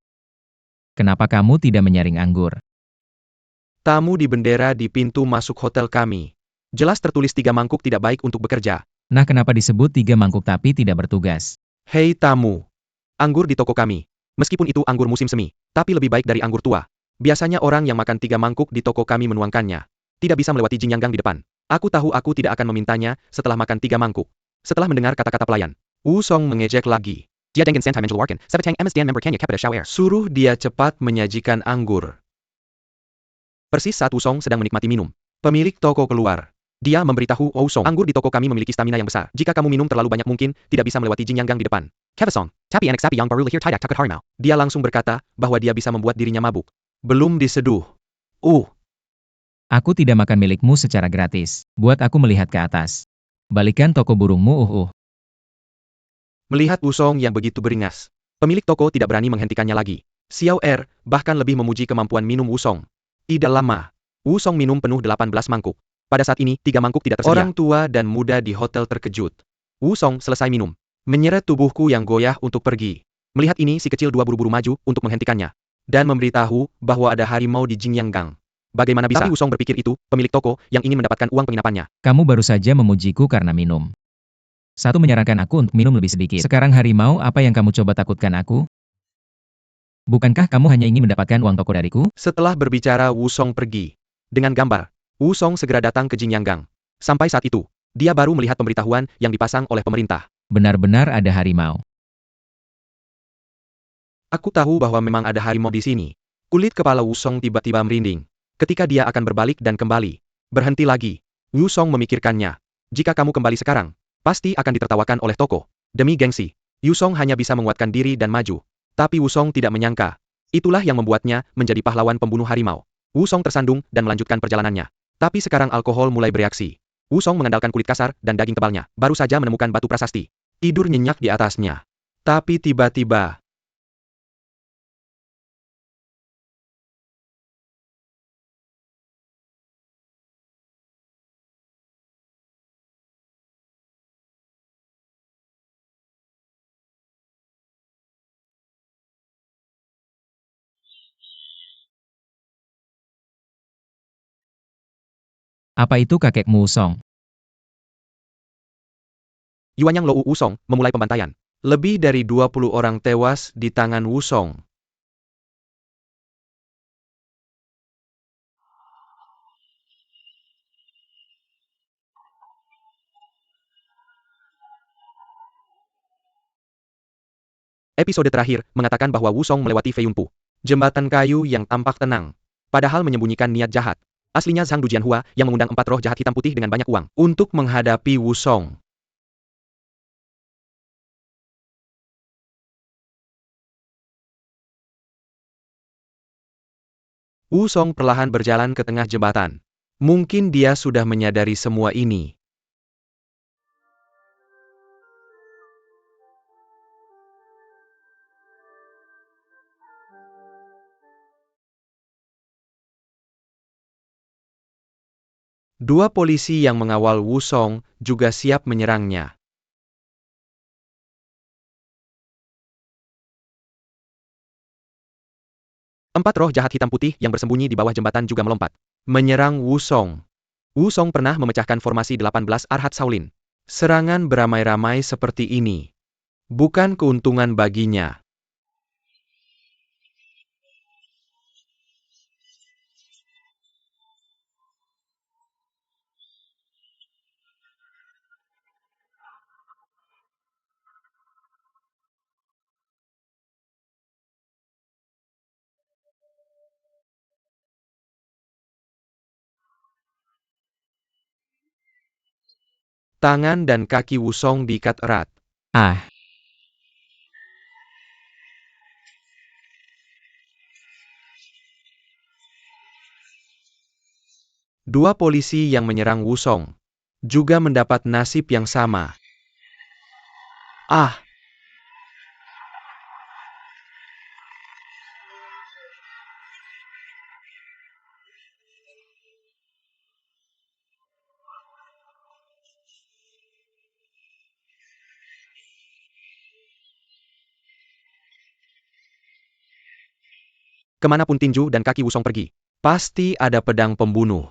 kenapa kamu tidak menyaring anggur? Tamu di bendera di pintu masuk hotel kami. Jelas tertulis 3 mangkuk tidak baik untuk bekerja. Nah, kenapa disebut 3 mangkuk tapi tidak bertugas? Hei tamu. Anggur di toko kami. Meskipun itu anggur musim semi, tapi lebih baik dari anggur tua. Biasanya orang yang makan 3 mangkuk di toko kami menuangkannya. Tidak bisa melewati Jin Yang Gang di depan. Aku tahu aku tidak akan memintanya setelah makan 3 mangkuk. Setelah mendengar kata-kata pelayan, Wu Song mengejek lagi. Dia dengan santai mengeluarkan, Sabatang MS Dan member Kenya kepada Xiaoer. Suruh dia cepat menyajikan anggur. Persis saat Wu Song sedang menikmati minum, pemilik toko keluar. Dia memberitahu Wu Song, anggur di toko kami memiliki stamina yang besar. Jika kamu minum terlalu banyak mungkin tidak bisa melewati Jin Yang Gang di depan. Kevasong, tapi anak sapi yang baru lahir tidak takut harimau. Dia langsung berkata bahwa dia bisa membuat dirinya mabuk. Belum diseduh. Aku tidak makan milikmu secara gratis. Buat aku melihat ke atas. Balikan toko burungmu. Melihat Wu Song yang begitu beringas, pemilik toko tidak berani menghentikannya lagi. Xiaoer bahkan lebih memuji kemampuan minum Wu Song. Tidak lama, Wu Song minum penuh 18 mangkuk. Pada saat ini, 3 mangkuk tidak tersedia. Orang tua dan muda di hotel terkejut. Wu Song selesai minum. Menyeret tubuhku yang goyah untuk pergi. Melihat ini, si kecil 2 buru-buru maju untuk menghentikannya. Dan memberitahu bahwa ada harimau di Jingyang Gang. Bagaimana bisa? Tapi Wu Song berpikir itu, pemilik toko, yang ingin mendapatkan uang penginapannya. Kamu baru saja memujiku karena minum. Satu menyarankan aku untuk minum lebih sedikit. Sekarang harimau, apa yang kamu coba takutkan aku? Bukankah kamu hanya ingin mendapatkan uang toko dariku? Setelah berbicara Wu Song pergi. Dengan gambar, Wu Song segera datang ke Jingyang Gang. Sampai saat itu, dia baru melihat pemberitahuan yang dipasang oleh pemerintah. Benar-benar ada harimau. Aku tahu bahwa memang ada harimau di sini. Kulit kepala Wu Song tiba-tiba merinding. Ketika dia akan berbalik dan kembali. Berhenti lagi. Wu Song memikirkannya. Jika kamu kembali sekarang, pasti akan ditertawakan oleh toko. Demi gengsi, Wu Song hanya bisa menguatkan diri dan maju. Tapi Wu Song tidak menyangka. Itulah yang membuatnya menjadi pahlawan pembunuh harimau. Wu Song tersandung dan melanjutkan perjalanannya. Tapi sekarang alkohol mulai bereaksi. Wu Song mengandalkan kulit kasar dan daging tebalnya. Baru saja menemukan batu prasasti. Tidur nyenyak di atasnya. Tapi tiba-tiba, Apa itu kakekmu Song? Yuanyang Lou Wu Song memulai pembantaian. Lebih dari 20 orang tewas di tangan Wu Song. Episode terakhir mengatakan bahwa Wu Song melewati Feiyunpu, jembatan kayu yang tampak tenang, padahal menyembunyikan niat jahat. Aslinya Zhang Dujianhua yang mengundang 4 roh jahat hitam putih dengan banyak uang untuk menghadapi Wu Song. Wu Song perlahan berjalan ke tengah jembatan. Mungkin dia sudah menyadari semua ini. Dua polisi yang mengawal Wu Song juga siap menyerangnya. Empat roh jahat hitam putih yang bersembunyi di bawah jembatan juga melompat. Menyerang Wu Song. Wu Song pernah memecahkan formasi 18 Arhat Shaolin. Serangan beramai-ramai seperti ini bukan keuntungan baginya. Tangan dan kaki Wu Song diikat erat. Ah, Dua polisi yang menyerang Wu Song. juga mendapat nasib yang sama. Ah, kemanapun tinju dan kaki Wusong pergi, pasti ada pedang pembunuh.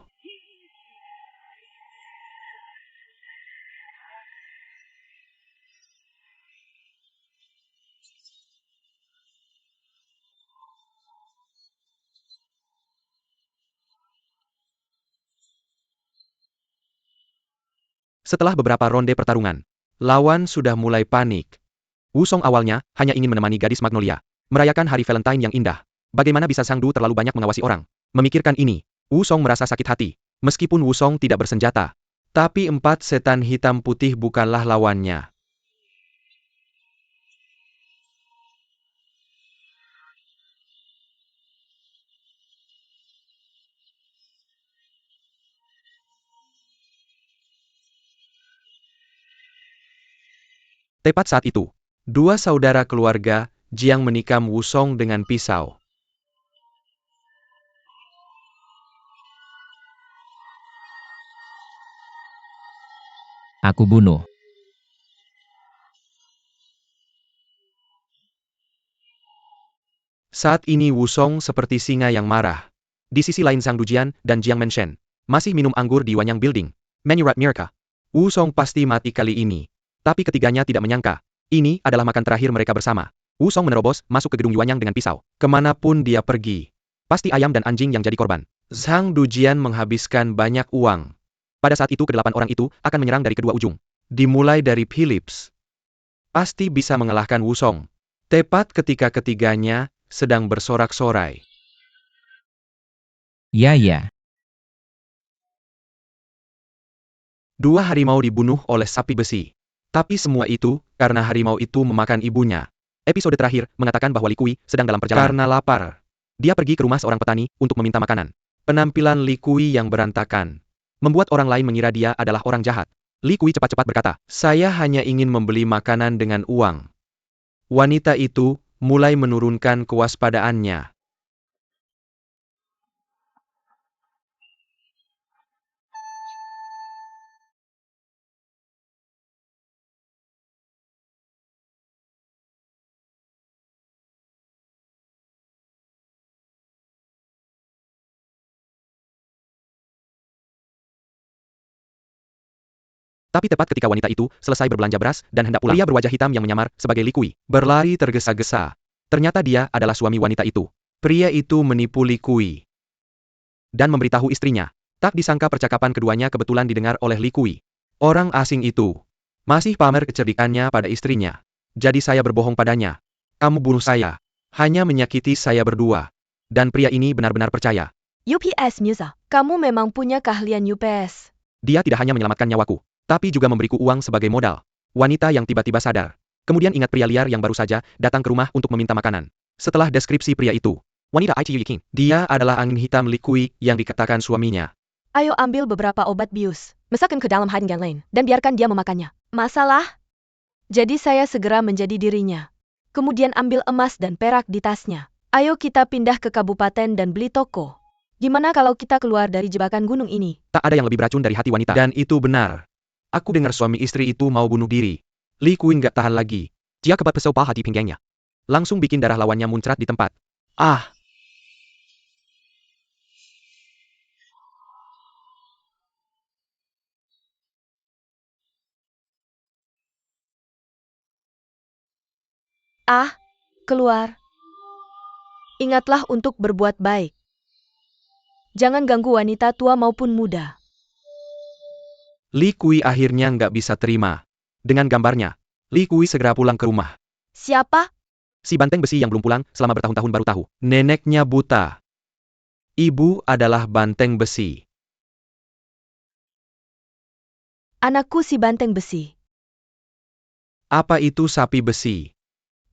Setelah beberapa ronde pertarungan, lawan sudah mulai panik. Wusong awalnya hanya ingin menemani gadis Magnolia, merayakan hari Valentine yang indah. Bagaimana bisa Sang Du terlalu banyak mengawasi orang? Memikirkan ini, Wusong merasa sakit hati. Meskipun Wusong tidak bersenjata, tapi 4 setan hitam putih bukanlah lawannya. Tepat saat itu, 2 saudara keluarga, Jiang menikam Wusong dengan pisau. Aku bunuh. Saat ini Wusong seperti singa yang marah. Di sisi lain Sang Dujian dan Jiang Menshen masih minum anggur di Wanyang Building. Menyurat Mirka. Wusong pasti mati kali ini. Tapi ketiganya tidak menyangka. Ini adalah makan terakhir mereka bersama. Wusong menerobos masuk ke gedung Yuanyang dengan pisau. Kemanapun dia pergi, pasti ayam dan anjing yang jadi korban. Sang Dujian menghabiskan banyak uang. Pada saat itu ke-8 orang itu akan menyerang dari kedua ujung. Dimulai dari Philips. Pasti bisa mengalahkan Wusong. Tepat ketika ketiganya sedang bersorak-sorai. Ya. 2 harimau dibunuh oleh sapi besi. Tapi semua itu, karena harimau itu memakan ibunya. Episode terakhir mengatakan bahwa Li Kui sedang dalam perjalanan karena lapar. Dia pergi ke rumah seorang petani untuk meminta makanan. Penampilan Li Kui yang berantakan membuat orang lain mengira dia adalah orang jahat. Li Kui cepat-cepat berkata, "Saya hanya ingin membeli makanan dengan uang." Wanita itu mulai menurunkan kewaspadaannya. Tapi tepat ketika wanita itu selesai berbelanja beras dan hendak pulang, pria berwajah hitam yang menyamar sebagai Li Kui berlari tergesa-gesa. Ternyata dia adalah suami wanita itu. Pria itu menipu Li Kui dan memberitahu istrinya. Tak disangka percakapan keduanya kebetulan didengar oleh Li Kui. Orang asing itu masih pamer kecerdikannya pada istrinya. Jadi saya berbohong padanya. Kamu bunuh saya. Hanya menyakiti saya berdua. Dan pria ini benar-benar percaya. UPS Musa, kamu memang punya keahlian UPS. Dia tidak hanya menyelamatkan nyawaku, tapi juga memberiku uang sebagai modal. Wanita yang tiba-tiba sadar. Kemudian ingat pria liar yang baru saja datang ke rumah untuk meminta makanan. Setelah deskripsi pria itu, wanita Aichi King, dia adalah angin hitam Li Kui yang dikatakan suaminya. Ayo ambil beberapa obat bius, masukkan ke dalam hiding lain, dan biarkan dia memakannya. Masalah? Jadi saya segera menjadi dirinya. Kemudian ambil emas dan perak di tasnya. Ayo kita pindah ke kabupaten dan beli toko. Gimana kalau kita keluar dari jebakan gunung ini? Tak ada yang lebih beracun dari hati wanita. Dan itu benar. Aku dengar suami istri itu mau bunuh diri. Li Kui nggak tahan lagi. Dia kebat pesau hati pinggangnya. Langsung bikin darah lawannya muncrat di tempat. Ah! Keluar. Ingatlah untuk berbuat baik. Jangan ganggu wanita tua maupun muda. Li Kui akhirnya nggak bisa terima. Dengan gambarnya, Li Kui segera pulang ke rumah. Siapa? Si banteng besi yang belum pulang selama bertahun-tahun baru tahu. Neneknya buta. Ibu adalah banteng besi. Anakku si banteng besi. Apa itu sapi besi?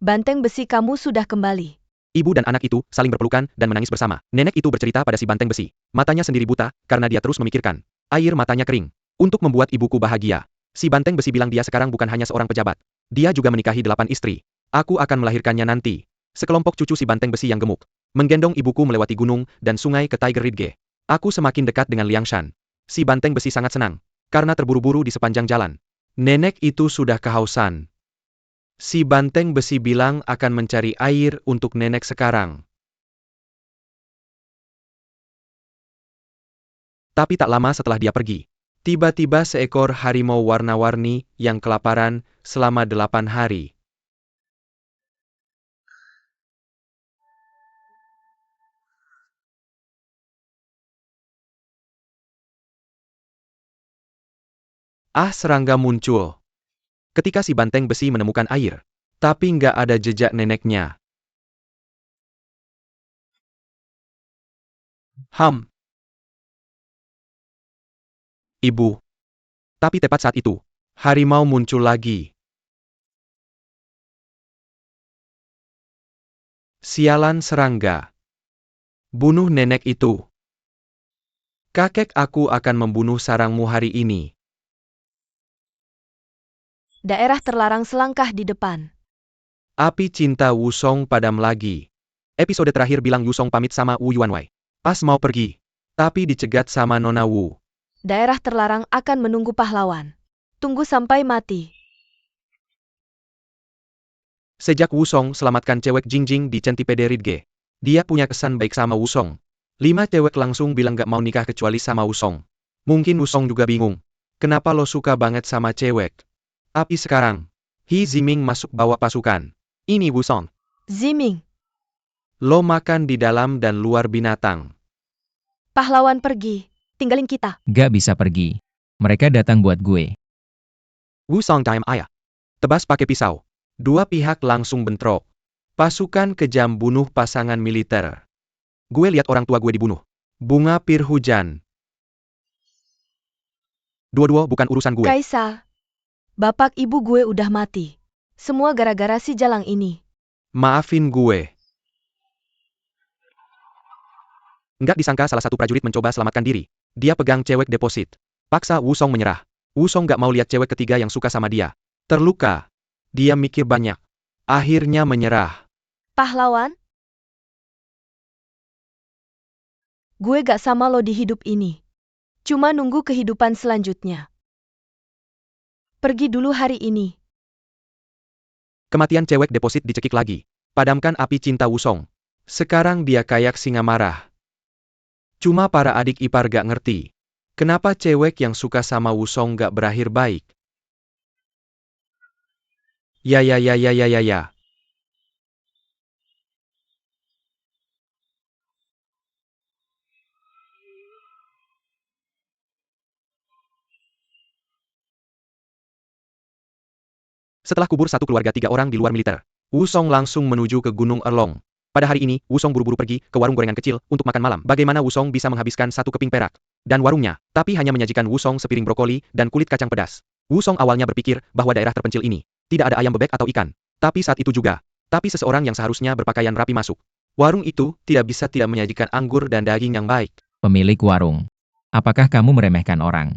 Banteng besi kamu sudah kembali. Ibu dan anak itu saling berpelukan dan menangis bersama. Nenek itu bercerita pada si banteng besi. Matanya sendiri buta karena dia terus memikirkan. Air matanya kering. Untuk membuat ibuku bahagia. Si banteng besi bilang dia sekarang bukan hanya seorang pejabat. Dia juga menikahi 8 istri. Aku akan melahirkannya nanti. Sekelompok cucu si banteng besi yang gemuk. Menggendong ibuku melewati gunung dan sungai ke Tiger Ridge. Aku semakin dekat dengan Liang Shan. Si banteng besi sangat senang. Karena terburu-buru di sepanjang jalan. Nenek itu sudah kehausan. Si banteng besi bilang akan mencari air untuk nenek sekarang. Tapi tak lama setelah dia pergi. Tiba-tiba seekor harimau warna-warni yang kelaparan selama 8 hari. Serangga muncul. Ketika si banteng besi menemukan air. Tapi nggak ada jejak neneknya. Ibu. Tapi tepat saat itu, harimau muncul lagi. Sialan serangga. Bunuh nenek itu. Kakek aku akan membunuh sarangmu hari ini. Daerah terlarang selangkah di depan. Api cinta Wusong padam lagi. Episode terakhir bilang Wusong pamit sama Wu Yuanwei. Pas mau pergi. Tapi dicegat sama Nona Wu. Daerah terlarang akan menunggu pahlawan. Tunggu sampai mati. Sejak Wusong selamatkan cewek Jingjing di Centipede Ridge. Dia punya kesan baik sama Wusong. 5 cewek langsung bilang gak mau nikah kecuali sama Wusong. Mungkin Wusong juga bingung. Kenapa lo suka banget sama cewek? Tapi sekarang, He Ziming masuk bawa pasukan. Ini Wusong. Ziming. Lo makan di dalam dan luar binatang. Pahlawan pergi. Tinggalin kita. Gak bisa pergi. Mereka datang buat gue. Wusong time ayah. Tebas pakai pisau. Dua pihak langsung bentrok. Pasukan kejam bunuh pasangan militer. Gue lihat orang tua gue dibunuh. Bunga pir hujan. Dua-dua bukan urusan gue. Kaisar. Bapak ibu gue udah mati. Semua gara-gara si jalang ini. Maafin gue. Nggak disangka salah satu prajurit mencoba selamatkan diri. Dia pegang cewek deposit. Paksa Wusong menyerah. Wusong nggak mau lihat cewek ketiga yang suka sama dia. Terluka. Dia mikir banyak. Akhirnya menyerah. Pahlawan? Gue gak sama lo di hidup ini. Cuma nunggu kehidupan selanjutnya. Pergi dulu hari ini. Kematian cewek deposit dicekik lagi. Padamkan api cinta Wusong. Sekarang dia kayak singa marah. Cuma para adik ipar gak ngerti. Kenapa cewek yang suka sama Wusong gak berakhir baik? Ya. Setelah kubur satu keluarga 3 orang di luar militer, Wusong langsung menuju ke Gunung Erlong. Pada hari ini, Wusong buru-buru pergi ke warung gorengan kecil untuk makan malam. Bagaimana Wusong bisa menghabiskan 1 keping perak dan warungnya, tapi hanya menyajikan Wusong sepiring brokoli dan kulit kacang pedas. Wusong awalnya berpikir bahwa daerah terpencil ini tidak ada ayam bebek atau ikan. Tapi saat itu juga, seseorang yang seharusnya berpakaian rapi masuk. Warung itu tidak bisa tidak menyajikan anggur dan daging yang baik. Pemilik warung. Apakah kamu meremehkan orang?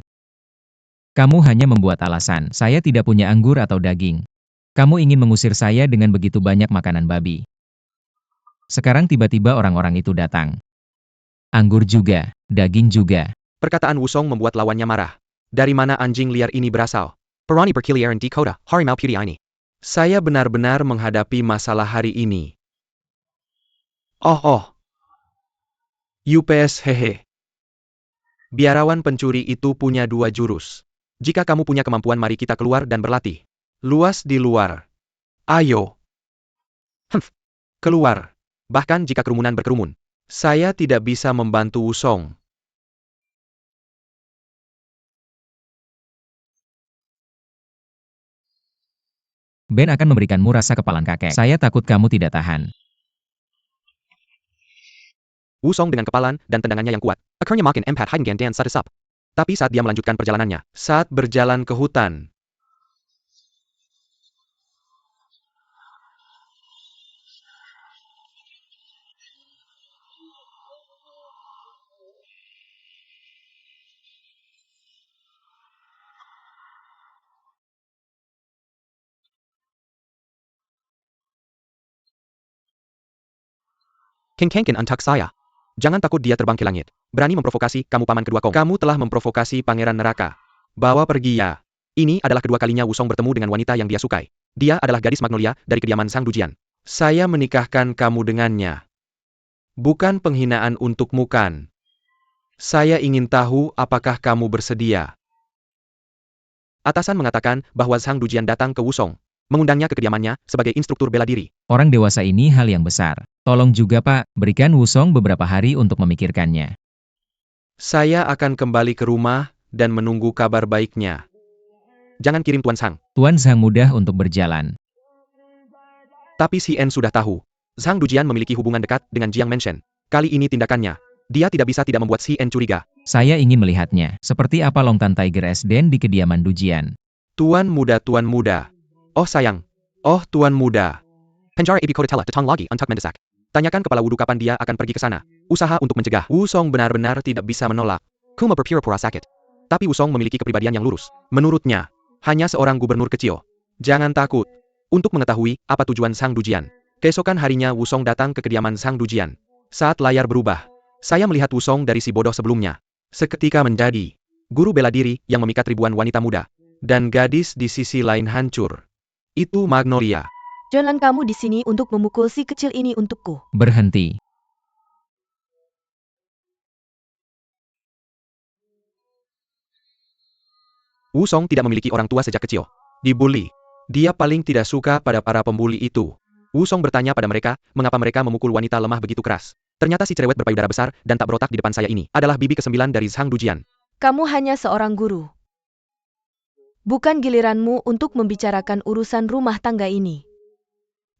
Kamu hanya membuat alasan, saya tidak punya anggur atau daging. Kamu ingin mengusir saya dengan begitu banyak makanan babi. Sekarang tiba-tiba orang-orang itu datang. Anggur juga, daging juga. Perkataan Wusong membuat lawannya marah. Dari mana anjing liar ini berasal? Piranha berkeliaran di kota, harimau putih ini. Saya benar-benar menghadapi masalah hari ini. UPS hehe. Biarawan pencuri itu punya 2 jurus. Jika kamu punya kemampuan mari kita keluar dan berlatih. Luas di luar. Ayo. Keluar. Bahkan jika kerumunan berkerumun. Saya tidak bisa membantu Wusong. Ben akan memberikanmu rasa kepalan kakek. Saya takut kamu tidak tahan. Wusong dengan kepalan dan tendangannya yang kuat. Akhirnya makin empat Haigen dan Sadesap. Tapi saat dia melanjutkan perjalanannya, saat berjalan ke hutan, King Kangkin antak saya. Jangan takut dia terbang ke langit. Berani memprovokasi kamu paman kedua Kong. Kamu telah memprovokasi pangeran neraka. Bawa pergi ya. Ini adalah kedua kalinya Wusong bertemu dengan wanita yang dia sukai. Dia adalah gadis Magnolia dari kediaman Sang Dujian. Saya menikahkan kamu dengannya. Bukan penghinaan untukmu kan? Saya ingin tahu apakah kamu bersedia. Atasan mengatakan bahwa Sang Dujian datang ke Wusong, mengundangnya ke kediamannya sebagai instruktur bela diri. Orang dewasa ini hal yang besar. Tolong juga Pak, berikan Wusong beberapa hari untuk memikirkannya. Saya akan kembali ke rumah dan menunggu kabar baiknya. Jangan kirim Tuan Sang. Tuan Sang mudah untuk berjalan. Tapi si En sudah tahu. Sang Dujian memiliki hubungan dekat dengan Jiang Menshen. Kali ini tindakannya. Dia tidak bisa tidak membuat si En curiga. Saya ingin melihatnya. Seperti apa Longtan Tiger Esden di kediaman Dujian. Tuan muda, Tuan muda. Oh sayang. Oh Tuan muda. Penjara Ibi Kodetella datang lagi untuk mendesak. Tanyakan kepala wudu kapan dia akan pergi ke sana. Usaha untuk mencegah. Wusong benar-benar tidak bisa menolak. Kuma berpura-pura sakit. Tapi Wusong memiliki kepribadian yang lurus. Menurutnya, hanya seorang gubernur kecil. Jangan takut. Untuk mengetahui apa tujuan Sang Dujian. Keesokan harinya Wusong datang ke kediaman Sang Dujian. Saat layar berubah, saya melihat Wusong dari si bodoh sebelumnya. Seketika menjadi guru bela diri yang memikat ribuan wanita muda. Dan gadis di sisi lain hancur. Itu Magnolia. Jangan kamu di sini untuk memukul si kecil ini untukku. Berhenti. Wusong tidak memiliki orang tua sejak kecil. Dibully. Dia paling tidak suka pada para pembuli itu. Wusong bertanya pada mereka, mengapa mereka memukul wanita lemah begitu keras. Ternyata si cerewet berpayudara besar dan tak berotak di depan saya ini adalah bibi ke-9 dari Sang Dujian. Kamu hanya seorang guru. Bukan giliranmu untuk membicarakan urusan rumah tangga ini.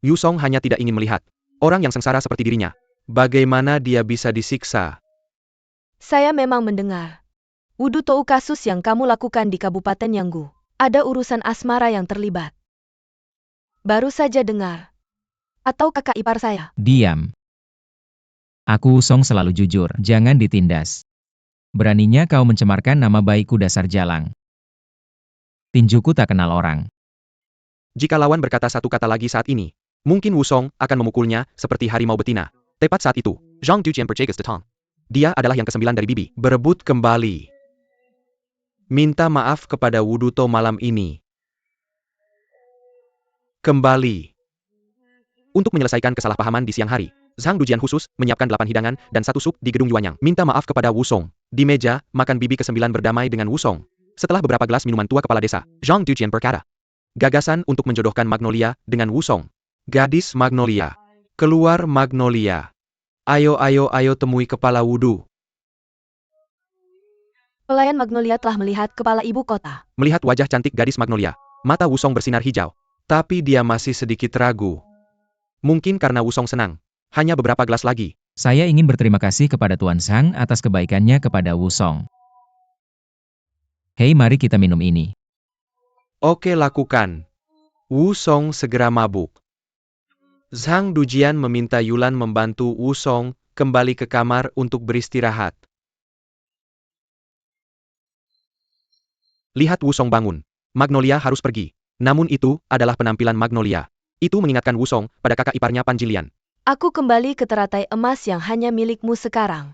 Wusong hanya tidak ingin melihat orang yang sengsara seperti dirinya. Bagaimana dia bisa disiksa? Saya memang mendengar. Wudu tahu kasus yang kamu lakukan di Kabupaten Yanggu. Ada urusan asmara yang terlibat. Baru saja dengar. Atau kakak ipar saya. Diam. Aku Wusong selalu jujur, jangan ditindas. Beraninya kau mencemarkan nama baikku dasar jalang. Tinjuku tak kenal orang. Jika lawan berkata satu kata lagi saat ini, mungkin Wusong akan memukulnya seperti harimau betina. Tepat saat itu, Zhang Dujian bercegas datang. Dia adalah yang ke-9 dari bibi. Berebut kembali. Minta maaf kepada Wuduto malam ini. Kembali. Untuk menyelesaikan kesalahpahaman di siang hari, Zhang Dujian khusus menyiapkan 8 hidangan dan 1 sup di gedung Yuanyang. Minta maaf kepada Wusong. Di meja, makan bibi ke-9 berdamai dengan Wusong. Setelah beberapa gelas minuman tua kepala desa, Zhang Dujian berkata, gagasan untuk menjodohkan Magnolia dengan Wusong. Gadis Magnolia. Keluar Magnolia. Ayo temui kepala wudu. Pelayan Magnolia telah melihat kepala ibu kota. Melihat wajah cantik gadis Magnolia, mata Wusong bersinar hijau. Tapi dia masih sedikit ragu. Mungkin karena Wusong senang. Hanya beberapa gelas lagi. Saya ingin berterima kasih kepada Tuan Sang atas kebaikannya kepada Wusong. Hei, mari kita minum ini. Oke, lakukan. Wusong segera mabuk. Zhang Dujian meminta Yulan membantu Wusong kembali ke kamar untuk beristirahat. Lihat Wusong bangun. Magnolia harus pergi. Namun itu adalah penampilan Magnolia. Itu mengingatkan Wusong pada kakak iparnya Pan Jilian. Aku kembali ke teratai emas yang hanya milikmu sekarang.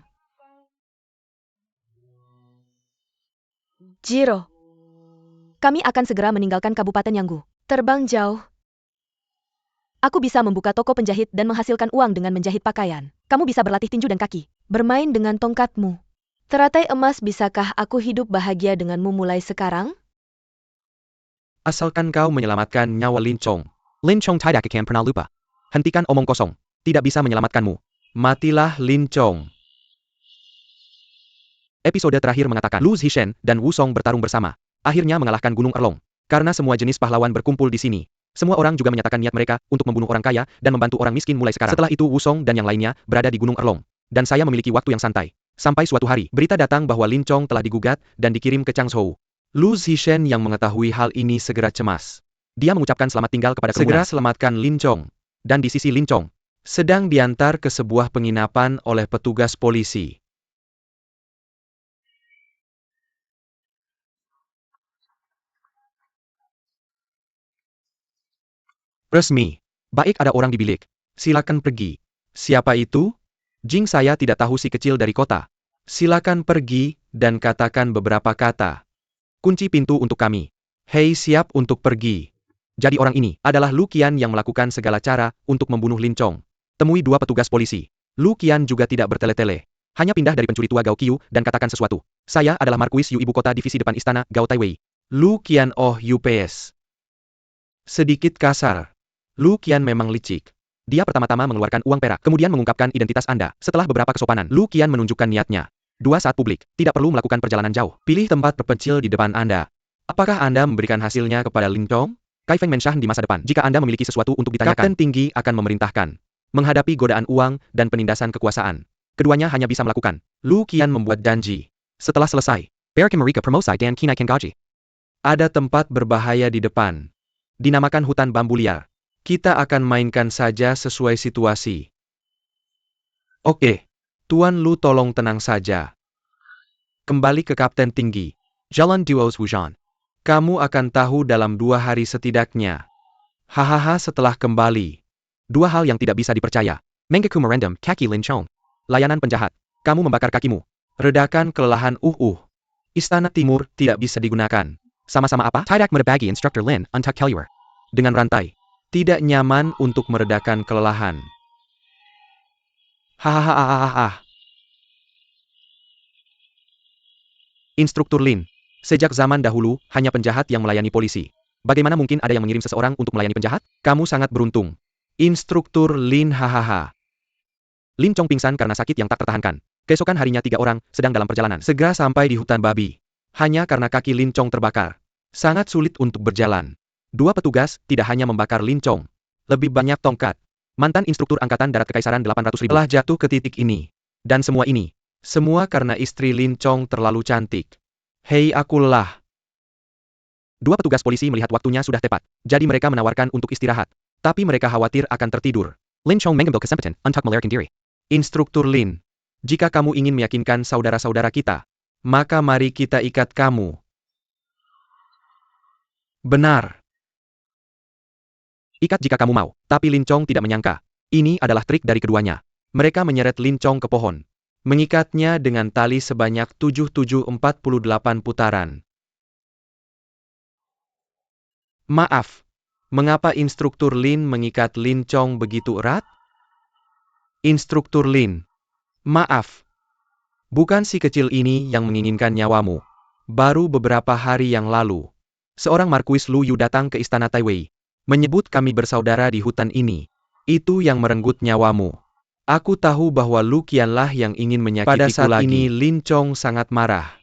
Jiro. Kami akan segera meninggalkan Kabupaten Yanggu. Terbang jauh. Aku bisa membuka toko penjahit dan menghasilkan uang dengan menjahit pakaian. Kamu bisa berlatih tinju dan kaki. Bermain dengan tongkatmu. Teratai emas, bisakah aku hidup bahagia denganmu mulai sekarang? Asalkan kau menyelamatkan nyawa Lin Chong. Lin Chong tidak akan pernah lupa. Hentikan omong kosong. Tidak bisa menyelamatkanmu. Matilah Lin Chong. Episode terakhir mengatakan Lu Zhishen dan Wusong bertarung bersama. Akhirnya mengalahkan Gunung Erlong. Karena semua jenis pahlawan berkumpul di sini. Semua orang juga menyatakan niat mereka untuk membunuh orang kaya dan membantu orang miskin mulai sekarang. Setelah itu Wusong dan yang lainnya berada di Gunung Erlong. Dan saya memiliki waktu yang santai. Sampai suatu hari, berita datang bahwa Lin Chong telah digugat dan dikirim ke Changzhou. Lu Zhishen yang mengetahui hal ini segera cemas. Dia mengucapkan selamat tinggal kepada kerumunan. Segera selamatkan Lin Chong. Dan di sisi Lin Chong, sedang diantar ke sebuah penginapan oleh petugas polisi. Resmi. Baik, ada orang di bilik. Silakan pergi. Siapa itu? Jing, saya tidak tahu si kecil dari kota. Silakan pergi dan katakan beberapa kata. Kunci pintu untuk kami. Hei, siap untuk pergi. Jadi orang ini adalah Lu Qian yang melakukan segala cara untuk membunuh Lin Chong. Temui 2 petugas polisi. Lu Qian juga tidak bertele-tele. Hanya pindah dari pencuri tua Gao Qiu dan katakan sesuatu. Saya adalah Markuis Yu, ibu kota divisi depan istana Gao Taiwei. Lu Qian UPS. Sedikit kasar. Lu Qian memang licik. Dia pertama-tama mengeluarkan uang perak, kemudian mengungkapkan identitas Anda. Setelah beberapa kesopanan, Lu Qian menunjukkan niatnya. 2 saat publik, tidak perlu melakukan perjalanan jauh. Pilih tempat terpencil di depan Anda. Apakah Anda memberikan hasilnya kepada Lin Chong? Kai Feng Menshah di masa depan. Jika Anda memiliki sesuatu untuk ditanyakan, Kapten tinggi akan memerintahkan. Menghadapi godaan uang dan penindasan kekuasaan. Keduanya hanya bisa melakukan. Lu Qian membuat janji. Setelah selesai, Berikan Marika Promosai dan Kinaikan Gaji. Ada tempat berbahaya di depan. Dinamakan hutan bambu liar. Kita akan mainkan saja sesuai situasi. Oke. Tuan Lu, tolong tenang saja. Kembali ke Kapten tinggi. Jalan Duos Wujan. Kamu akan tahu dalam 2 hari setidaknya. Hahaha, setelah kembali. 2 hal yang tidak bisa dipercaya. Mengkeku merendam kaki Lin Chong. Layanan penjahat. Kamu membakar kakimu. Redakan kelelahan. Istana Timur tidak bisa digunakan. Sama-sama apa? Tidak merebagi Instruktur Lin untuk Kelliwer. Dengan rantai. Tidak nyaman untuk meredakan kelelahan. Hahaha. Instruktur Lin. Sejak zaman dahulu, hanya penjahat yang melayani polisi. Bagaimana mungkin ada yang mengirim seseorang untuk melayani penjahat? Kamu sangat beruntung. Instruktur Lin. Hahaha. Lin Chong pingsan karena sakit yang tak tertahankan. Keesokan harinya 3 orang sedang dalam perjalanan. Segera sampai di hutan babi. Hanya karena kaki Lin Chong terbakar. Sangat sulit untuk berjalan. 2 petugas tidak hanya membakar Lin Chong. Lebih banyak tongkat. Mantan instruktur Angkatan Darat Kekaisaran 800.000 telah jatuh ke titik ini. Dan semua ini. Semua karena istri Lin Chong terlalu cantik. Hei, aku lelah. 2 petugas polisi melihat waktunya sudah tepat. Jadi mereka menawarkan untuk istirahat. Tapi mereka khawatir akan tertidur. Lin Chong mengambil kesempatan untuk melarikan diri. Instruktur Lin. Jika kamu ingin meyakinkan saudara-saudara kita, maka mari kita ikat kamu. Benar. Ikat jika kamu mau. Tapi Lin Chong tidak menyangka. Ini adalah trik dari keduanya. Mereka menyeret Lin Chong ke pohon. Mengikatnya dengan tali sebanyak 4748 putaran. Maaf. Mengapa Instruktur Lin mengikat Lin Chong begitu erat? Instruktur Lin. Maaf. Bukan si kecil ini yang menginginkan nyawamu. Baru beberapa hari yang lalu, seorang Markuis Lu Yu datang ke istana Taiwei. Menyebut kami bersaudara di hutan ini. Itu yang merenggut nyawamu. Aku tahu bahwa Lu Qianlah yang ingin menyakitiku lagi. Pada saat ini Lin Chong sangat marah.